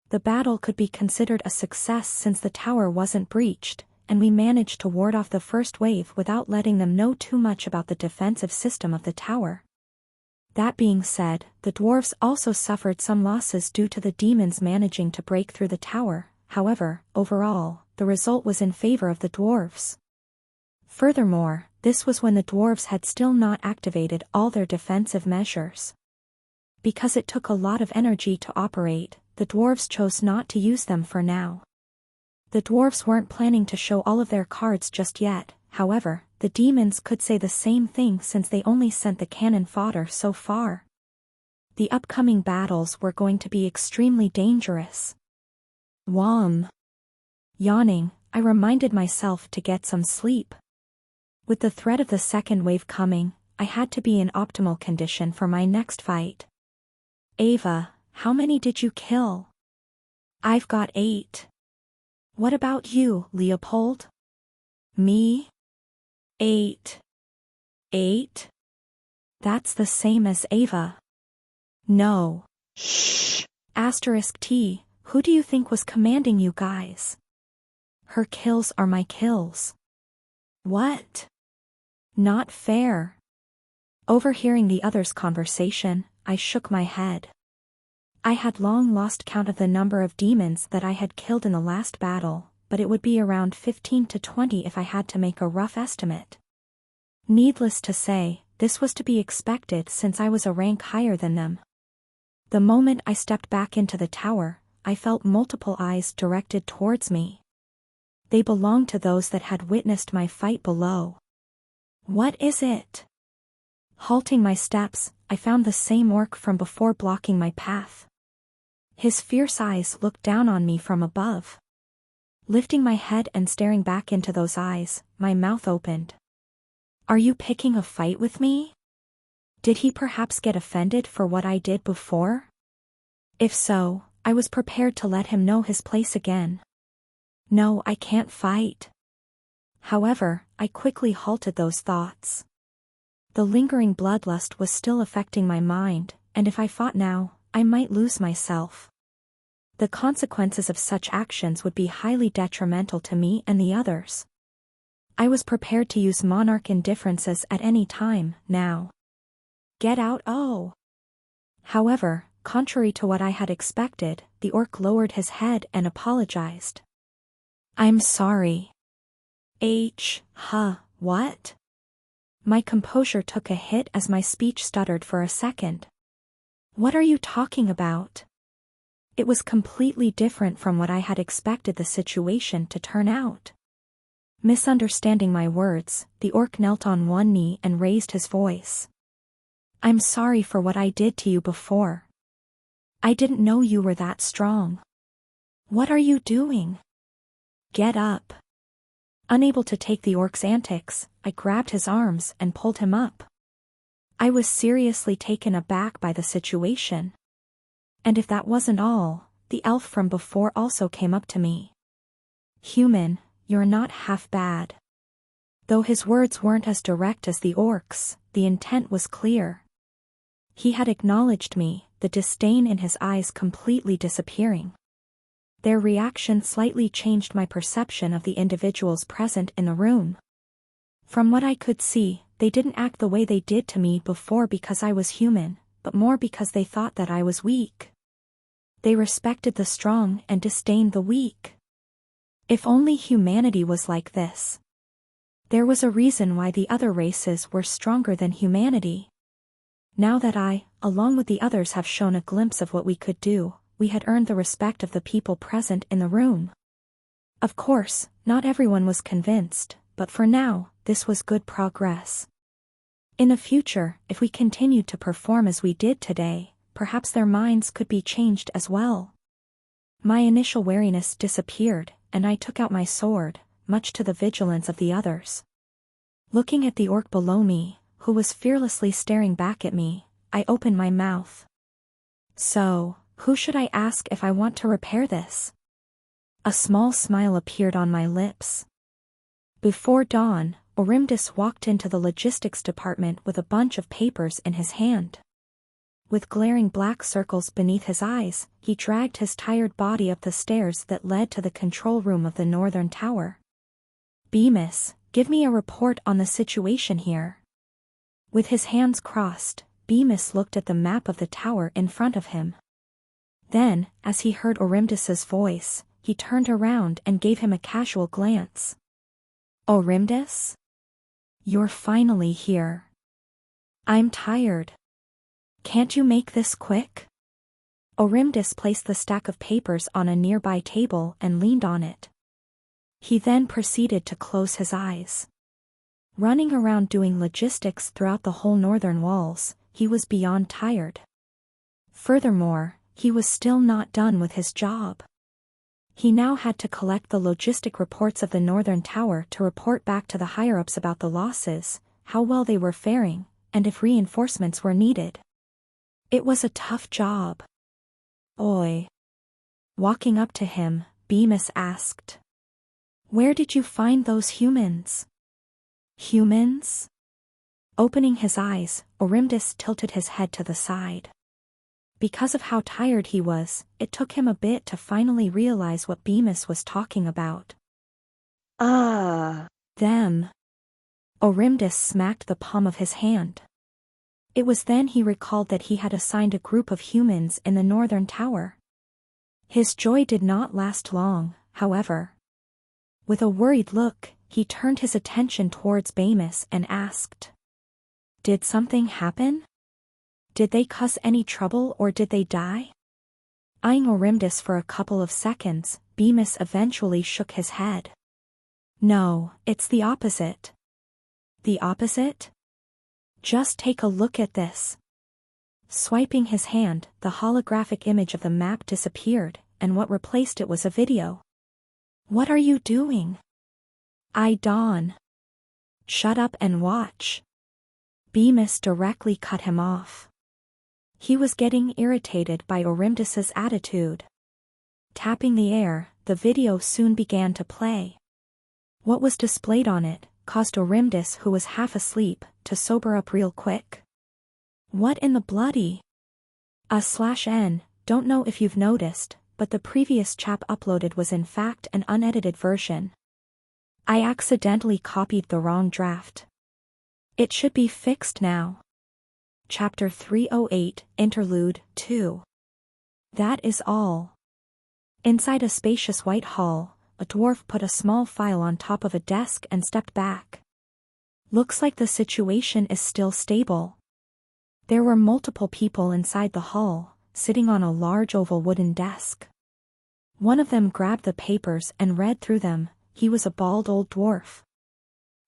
The battle could be considered a success since the tower wasn't breached, and we managed to ward off the first wave without letting them know too much about the defensive system of the tower. That being said, the dwarves also suffered some losses due to the demons managing to break through the tower. However, overall, the result was in favor of the dwarves. Furthermore, this was when the dwarves had still not activated all their defensive measures. Because it took a lot of energy to operate, the dwarves chose not to use them for now. The dwarves weren't planning to show all of their cards just yet, however, the demons could say the same thing since they only sent the cannon fodder so far. The upcoming battles were going to be extremely dangerous. Wham! Yawning, I reminded myself to get some sleep. With the threat of the second wave coming, I had to be in optimal condition for my next fight. Ava, how many did you kill? I've got 8. What about you, Leopold? Me? 8. 8? That's the same as Ava. No. Shh. *T, who do you think was commanding you guys? Her kills are my kills. What? Not fair. Overhearing the others' conversation, I shook my head. I had long lost count of the number of demons that I had killed in the last battle, but it would be around 15 to 20 if I had to make a rough estimate. Needless to say, this was to be expected since I was a rank higher than them. The moment I stepped back into the tower, I felt multiple eyes directed towards me. They belonged to those that had witnessed my fight below. What is it? Halting my steps, I found the same orc from before blocking my path. His fierce eyes looked down on me from above. Lifting my head and staring back into those eyes, my mouth opened. Are you picking a fight with me? Did he perhaps get offended for what I did before? If so, I was prepared to let him know his place again. No, I can't fight. However, I quickly halted those thoughts. The lingering bloodlust was still affecting my mind, and if I fought now, I might lose myself. The consequences of such actions would be highly detrimental to me and the others. I was prepared to use monarch indifferences at any time, now. Get out, oh. However, contrary to what I had expected, the orc lowered his head and apologized. I'm sorry. What? My composure took a hit as my speech stuttered for a second. What are you talking about? It was completely different from what I had expected the situation to turn out. Misunderstanding my words, the orc knelt on one knee and raised his voice. I'm sorry for what I did to you before. I didn't know you were that strong. What are you doing? Get up. Unable to take the orc's antics, I grabbed his arms and pulled him up. I was seriously taken aback by the situation. And if that wasn't all, the elf from before also came up to me. Human, you're not half bad. Though his words weren't as direct as the orc's, the intent was clear. He had acknowledged me, the disdain in his eyes completely disappearing. Their reaction slightly changed my perception of the individuals present in the room. From what I could see, they didn't act the way they did to me before because I was human, but more because they thought that I was weak. They respected the strong and disdained the weak. If only humanity was like this. There was a reason why the other races were stronger than humanity. Now that I, along with the others, have shown a glimpse of what we could do, we had earned the respect of the people present in the room. Of course, not everyone was convinced, but for now, this was good progress. In the future, if we continued to perform as we did today, perhaps their minds could be changed as well. My initial wariness disappeared, and I took out my sword, much to the vigilance of the others. Looking at the orc below me, who was fearlessly staring back at me, I opened my mouth. So, who should I ask if I want to repair this? A small smile appeared on my lips. Before dawn, Orimdis walked into the logistics department with a bunch of papers in his hand. With glaring black circles beneath his eyes, he dragged his tired body up the stairs that led to the control room of the northern tower. Bemis, give me a report on the situation here. With his hands crossed, Bemis looked at the map of the tower in front of him. Then, as he heard Orimdis's voice, he turned around and gave him a casual glance. Orimdis? You're finally here. I'm tired. Can't you make this quick? Orimdis placed the stack of papers on a nearby table and leaned on it. He then proceeded to close his eyes. Running around doing logistics throughout the whole northern walls, he was beyond tired. Furthermore, he was still not done with his job. He now had to collect the logistic reports of the northern tower to report back to the higher-ups about the losses, how well they were faring, and if reinforcements were needed. It was a tough job. Oi. Walking up to him, Bemis asked. Where did you find those humans? Humans? Opening his eyes, Orimdis tilted his head to the side. Because of how tired he was, it took him a bit to finally realize what Bemis was talking about. Them. Orimdis smacked the palm of his hand. It was then he recalled that he had assigned a group of humans in the northern tower. His joy did not last long, however. With a worried look, he turned his attention towards Bemis and asked. Did something happen? Did they cause any trouble or did they die? Eyeing Orimdis for a couple of seconds, Bemis eventually shook his head. No, it's the opposite. The opposite? Just take a look at this. Swiping his hand, the holographic image of the map disappeared, and what replaced it was a video. What are you doing? Dawn. Shut up and watch. Bemis directly cut him off. He was getting irritated by Orimdis's attitude. Tapping the air, the video soon began to play. What was displayed on it caused Orimdis, who was half asleep, to sober up real quick. What in the bloody? /n, don't know if you've noticed, but the previous chap uploaded was in fact an unedited version. I accidentally copied the wrong draft. It should be fixed now. Chapter 308, Interlude 2. That is all. Inside a spacious white hall, a dwarf put a small file on top of a desk and stepped back. Looks like the situation is still stable. There were multiple people inside the hall, sitting on a large oval wooden desk. One of them grabbed the papers and read through them. He was a bald old dwarf.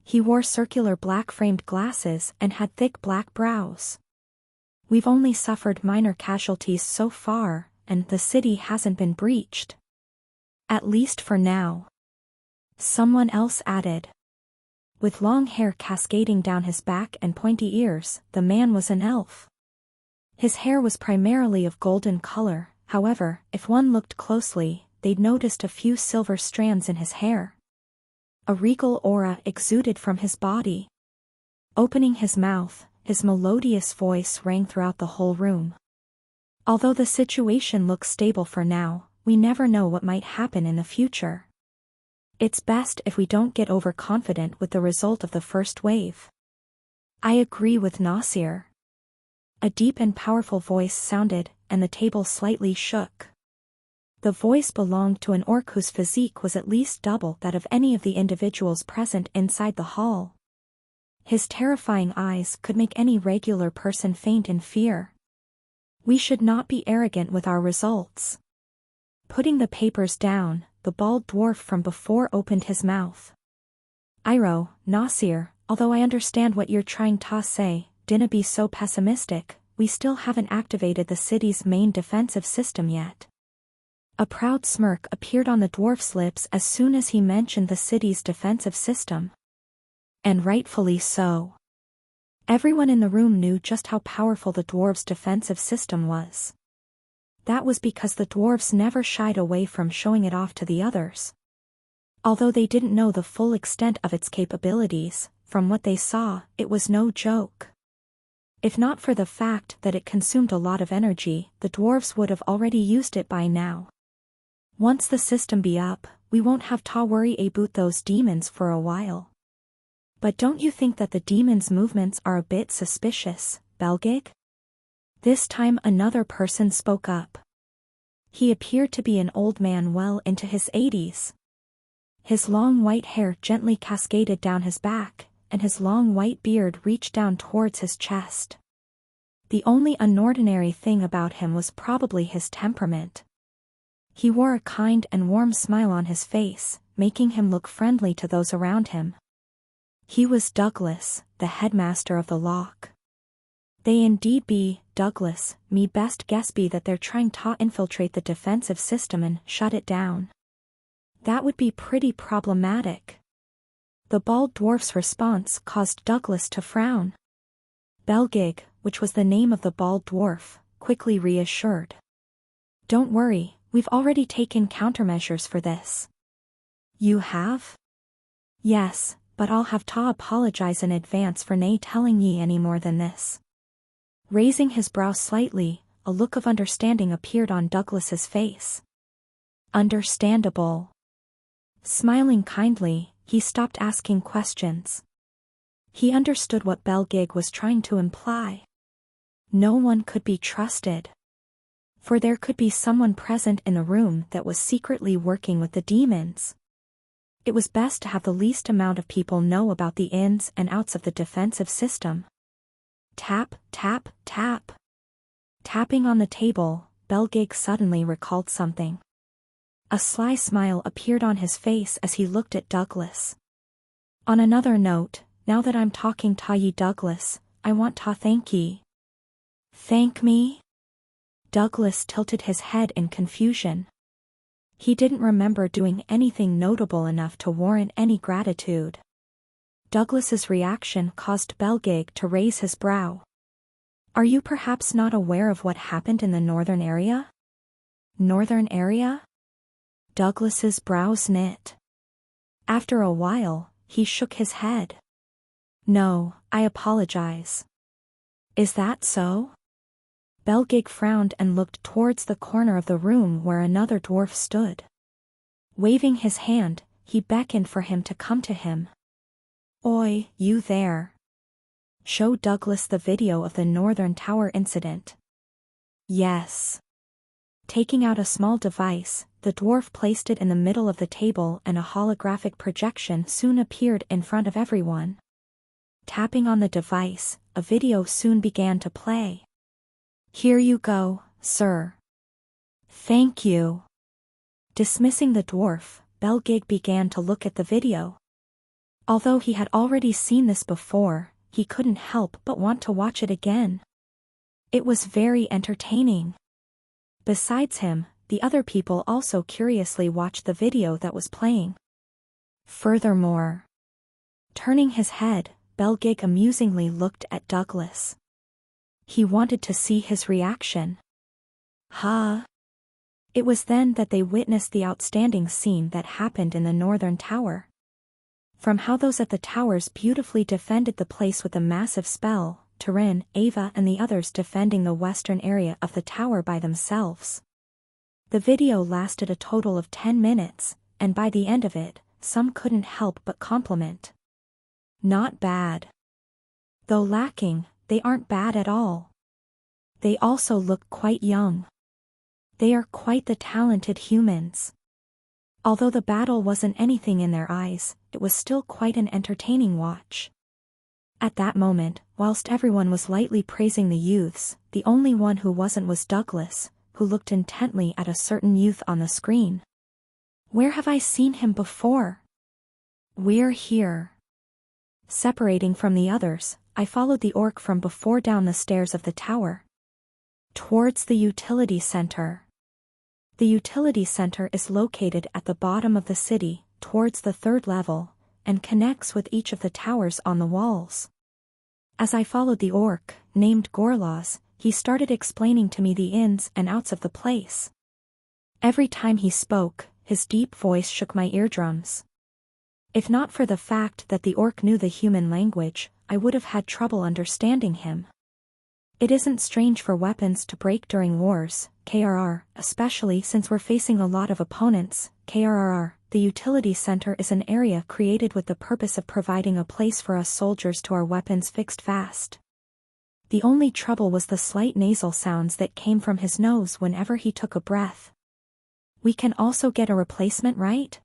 He wore circular black-framed glasses and had thick black brows. We've only suffered minor casualties so far, and the city hasn't been breached. At least for now. Someone else added. With long hair cascading down his back and pointy ears, the man was an elf. His hair was primarily of golden color, however, if one looked closely, they'd noticed a few silver strands in his hair. A regal aura exuded from his body. Opening his mouth, his melodious voice rang throughout the whole room. Although the situation looks stable for now, we never know what might happen in the future. It's best if we don't get overconfident with the result of the first wave. I agree with Nasir. A deep and powerful voice sounded, and the table slightly shook. The voice belonged to an orc whose physique was at least double that of any of the individuals present inside the hall. His terrifying eyes could make any regular person faint in fear. We should not be arrogant with our results. Putting the papers down, the bald dwarf from before opened his mouth. Iro, Nasir, although I understand what you're trying to say, dinna be so pessimistic, we still haven't activated the city's main defensive system yet. A proud smirk appeared on the dwarf's lips as soon as he mentioned the city's defensive system. And rightfully so. Everyone in the room knew just how powerful the dwarves' defensive system was. That was because the dwarves never shied away from showing it off to the others. Although they didn't know the full extent of its capabilities, from what they saw, it was no joke. If not for the fact that it consumed a lot of energy, the dwarves would have already used it by now. Once the system be up, we won't have to worry about those demons for a while. But don't you think that the demons' movements are a bit suspicious, Belgig? This time another person spoke up. He appeared to be an old man well into his 80s. His long white hair gently cascaded down his back, and his long white beard reached down towards his chest. The only unordinary thing about him was probably his temperament. He wore a kind and warm smile on his face, making him look friendly to those around him. He was Douglas, the headmaster of the lock. They indeed be, Douglas, me best guess be that they're trying to infiltrate the defensive system and shut it down. That would be pretty problematic. The bald dwarf's response caused Douglas to frown. Belgig, which was the name of the bald dwarf, quickly reassured. Don't worry, we've already taken countermeasures for this. You have? Yes, but I'll have to apologize in advance for nae telling ye any more than this. Raising his brow slightly, a look of understanding appeared on Douglas's face. Understandable. Smiling kindly, he stopped asking questions. He understood what Belgig was trying to imply. No one could be trusted. For there could be someone present in the room that was secretly working with the demons. It was best to have the least amount of people know about the ins and outs of the defensive system. Tap, tap, tap. Tapping on the table, Belgig suddenly recalled something. A sly smile appeared on his face as he looked at Douglas. On another note, now that I'm talking to ye Douglas, I want to thank ye. Thank me? Douglas tilted his head in confusion. He didn't remember doing anything notable enough to warrant any gratitude. Douglas's reaction caused Belgig to raise his brow. Are you perhaps not aware of what happened in the northern area? Northern area? Douglas's brows knit. After a while, he shook his head. No, I apologize. Is that so? Belgig frowned and looked towards the corner of the room where another dwarf stood. Waving his hand, he beckoned for him to come to him. "Oi, you there. Show Douglas the video of the Northern Tower incident." "Yes." Taking out a small device, the dwarf placed it in the middle of the table and a holographic projection soon appeared in front of everyone. Tapping on the device, a video soon began to play. "Here you go, sir." "Thank you." Dismissing the dwarf, Belgig began to look at the video. Although he had already seen this before, he couldn't help but want to watch it again. It was very entertaining. Besides him, the other people also curiously watched the video that was playing. Furthermore, turning his head, Belgig amusingly looked at Douglas. He wanted to see his reaction. Huh? It was then that they witnessed the outstanding scene that happened in the Northern Tower. From how those at the towers beautifully defended the place with a massive spell, Turin, Ava and the others defending the western area of the tower by themselves. The video lasted a total of 10 minutes, and by the end of it, some couldn't help but compliment. Not bad. Though lacking, they aren't bad at all. They also look quite young. They are quite the talented humans. Although the battle wasn't anything in their eyes, it was still quite an entertaining watch. At that moment, whilst everyone was lightly praising the youths, the only one who wasn't was Douglas, who looked intently at a certain youth on the screen. Where have I seen him before? We're here. Separating from the others, I followed the orc from before down the stairs of the tower. Towards the utility center. The utility center is located at the bottom of the city, towards the 3rd level, and connects with each of the towers on the walls. As I followed the orc, named Gorlaz, he started explaining to me the ins and outs of the place. Every time he spoke, his deep voice shook my eardrums. If not for the fact that the orc knew the human language, I would have had trouble understanding him. It isn't strange for weapons to break during wars, KRR, especially since we're facing a lot of opponents, KRR. The utility center is an area created with the purpose of providing a place for us soldiers to our weapons fixed fast. The only trouble was the slight nasal sounds that came from his nose whenever he took a breath. "We can also get a replacement, right?"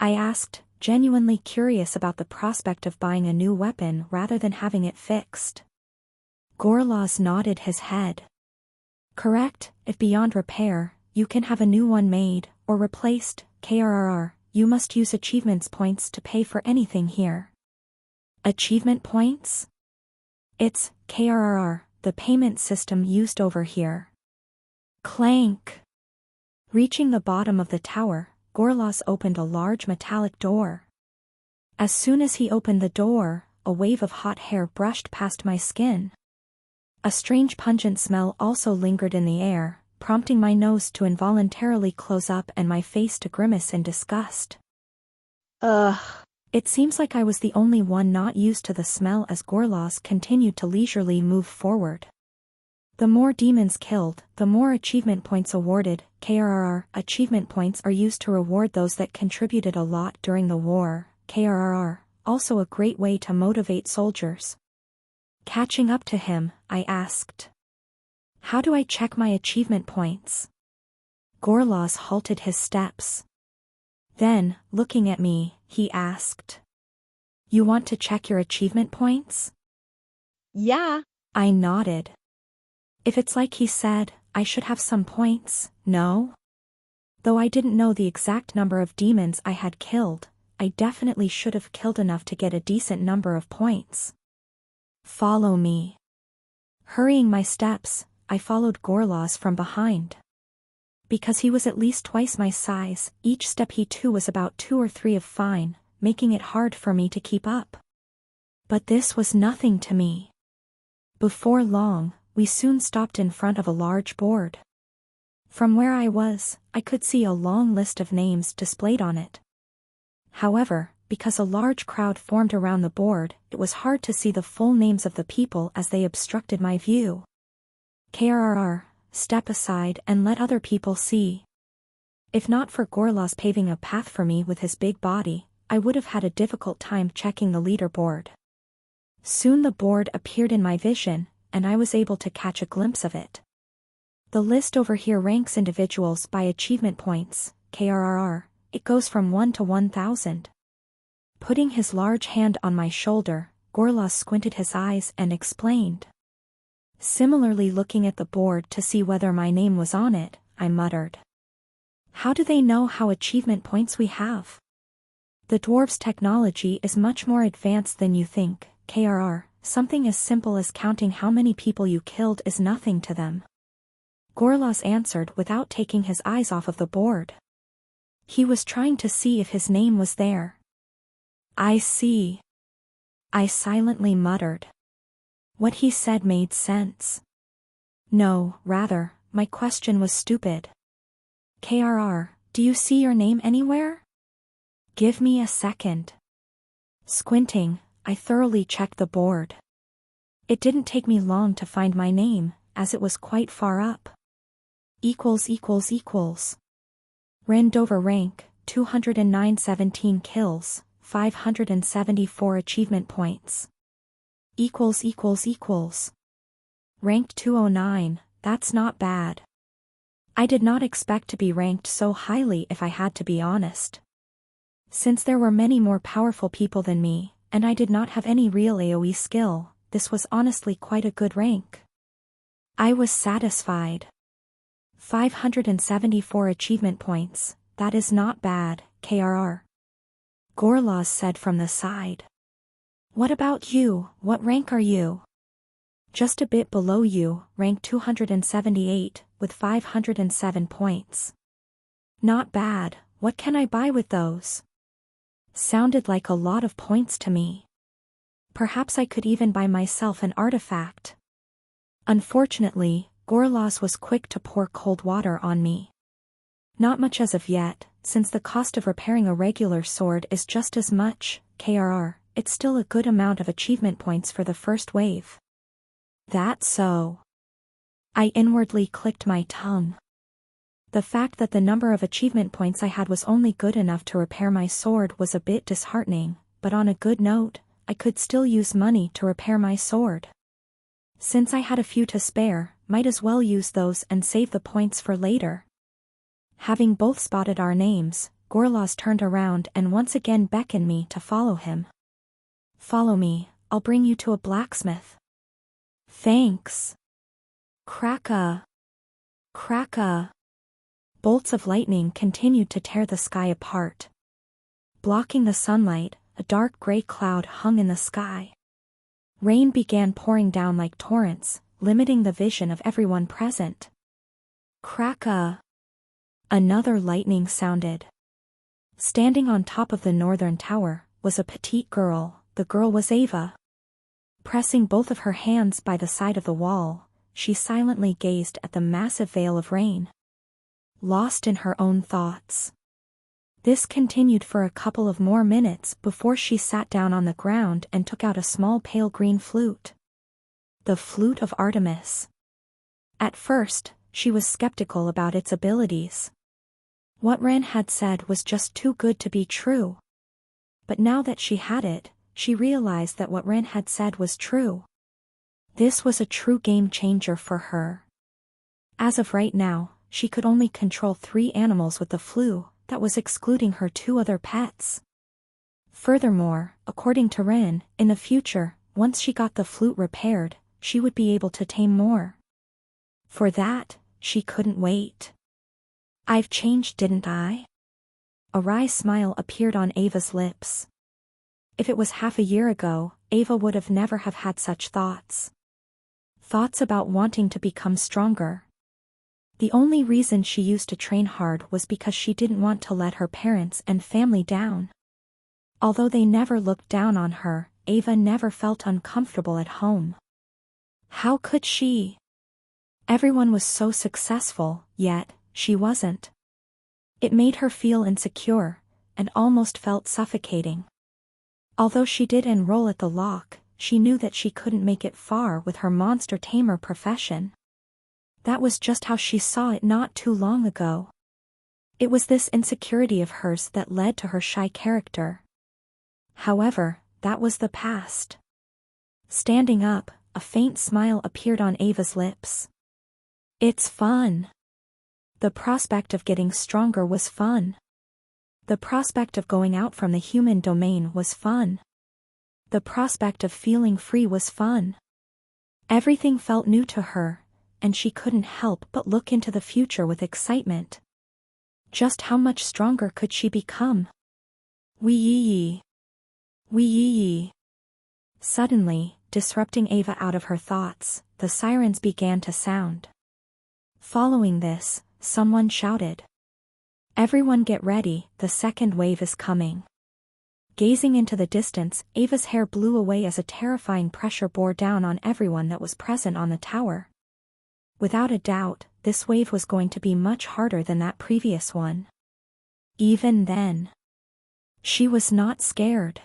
I asked, genuinely curious about the prospect of buying a new weapon rather than having it fixed. Gorlaz nodded his head. "Correct, if beyond repair, you can have a new one made, or replaced, KRR, you must use achievements points to pay for anything here." Achievement points? It's KRR, the payment system used over here. Clank. Reaching the bottom of the tower, Gorlaz opened a large metallic door. As soon as he opened the door, a wave of hot hair brushed past my skin. A strange pungent smell also lingered in the air, prompting my nose to involuntarily close up and my face to grimace in disgust. Ugh. It seems like I was the only one not used to the smell as Gorlaz continued to leisurely move forward. The more demons killed, the more achievement points awarded. KRR, achievement points are used to reward those that contributed a lot during the war. KRR, also a great way to motivate soldiers. Catching up to him, I asked, "How do I check my achievement points?" Gorlaz halted his steps. Then, looking at me, he asked, "You want to check your achievement points?" Yeah. I nodded. If it's like he said, I should have some points, no? Though I didn't know the exact number of demons I had killed, I definitely should have killed enough to get a decent number of points. Follow me. Hurrying my steps, I followed Gorlaz from behind. Because he was at least twice my size, each step he took was about 2 or 3 of fine, making it hard for me to keep up. But this was nothing to me. Before long, we soon stopped in front of a large board. From where I was, I could see a long list of names displayed on it. However, because a large crowd formed around the board, it was hard to see the full names of the people as they obstructed my view. KRR, step aside and let other people see. If not for Gorlas paving a path for me with his big body, I would have had a difficult time checking the leaderboard. Soon the board appeared in my vision, and I was able to catch a glimpse of it. The list over here ranks individuals by achievement points, KRRR. It goes from 1 to 1,000. Putting his large hand on my shoulder, Gorlas squinted his eyes and explained. Similarly looking at the board to see whether my name was on it, I muttered. How do they know how achievement points we have? The dwarves' technology is much more advanced than you think, KRR. Something as simple as counting how many people you killed is nothing to them. Gorlas answered without taking his eyes off of the board. He was trying to see if his name was there. I see. I silently muttered. What he said made sense. No, rather, my question was stupid. KRR, do you see your name anywhere? Give me a second. Squinting, I thoroughly checked the board. It didn't take me long to find my name, as it was quite far up. Rendover rank, 209 17 kills, 574 achievement points. Ranked 209, that's not bad. I did not expect to be ranked so highly if I had to be honest. Since there were many more powerful people than me, and I did not have any real AoE skill, this was honestly quite a good rank. I was satisfied. 574 achievement points, that is not bad, KRR. Gorlas said from the side. What about you, what rank are you? Just a bit below you, rank 278, with 507 points. Not bad, what can I buy with those? Sounded like a lot of points to me. Perhaps I could even buy myself an artifact. Unfortunately, Gorlas was quick to pour cold water on me. Not much as of yet, since the cost of repairing a regular sword is just as much, KRR, it's still a good amount of achievement points for the first wave. That's so. I inwardly clicked my tongue. The fact that the number of achievement points I had was only good enough to repair my sword was a bit disheartening, but on a good note, I could still use money to repair my sword. Since I had a few to spare, might as well use those and save the points for later. Having both spotted our names, Gorlas turned around and once again beckoned me to follow him. Follow me, I'll bring you to a blacksmith. Thanks. Cracka. Bolts of lightning continued to tear the sky apart. Blocking the sunlight, a dark gray cloud hung in the sky. Rain began pouring down like torrents, limiting the vision of everyone present. Cracka. Another lightning sounded. Standing on top of the northern tower was a petite girl. The girl was Ava. Pressing both of her hands by the side of the wall, she silently gazed at the massive veil of rain. Lost in her own thoughts. This continued for a couple of more minutes before she sat down on the ground and took out a small pale green flute. The flute of Artemis. At first, she was skeptical about its abilities. What Ren had said was just too good to be true. But now that she had it, she realized that what Ren had said was true. This was a true game changer for her. As of right now, she could only control 3 animals with the flute, that was excluding her 2 other pets. Furthermore, according to Ren, in the future, once she got the flute repaired, she would be able to tame more. For that, she couldn't wait. I've changed, didn't I? A wry smile appeared on Ava's lips. If it was half a year ago, Ava would have never have had such thoughts. Thoughts about wanting to become stronger. The only reason she used to train hard was because she didn't want to let her parents and family down. Although they never looked down on her, Ava never felt uncomfortable at home. How could she? Everyone was so successful, yet, she wasn't. It made her feel insecure, and almost felt suffocating. Although she did enroll at the lock, she knew that she couldn't make it far with her monster tamer profession. That was just how she saw it not too long ago. It was this insecurity of hers that led to her shy character. However, that was the past. Standing up, a faint smile appeared on Ava's lips. It's fun. The prospect of getting stronger was fun. The prospect of going out from the human domain was fun. The prospect of feeling free was fun. Everything felt new to her, and she couldn't help but look into the future with excitement. Just how much stronger could she become? Wee-yee-yee. Wee-yee-yee. Suddenly, disrupting Ava out of her thoughts, the sirens began to sound. Following this, someone shouted. Everyone get ready, the second wave is coming. Gazing into the distance, Ava's hair blew away as a terrifying pressure bore down on everyone that was present on the tower. Without a doubt, this wave was going to be much harder than that previous one. Even then, she was not scared.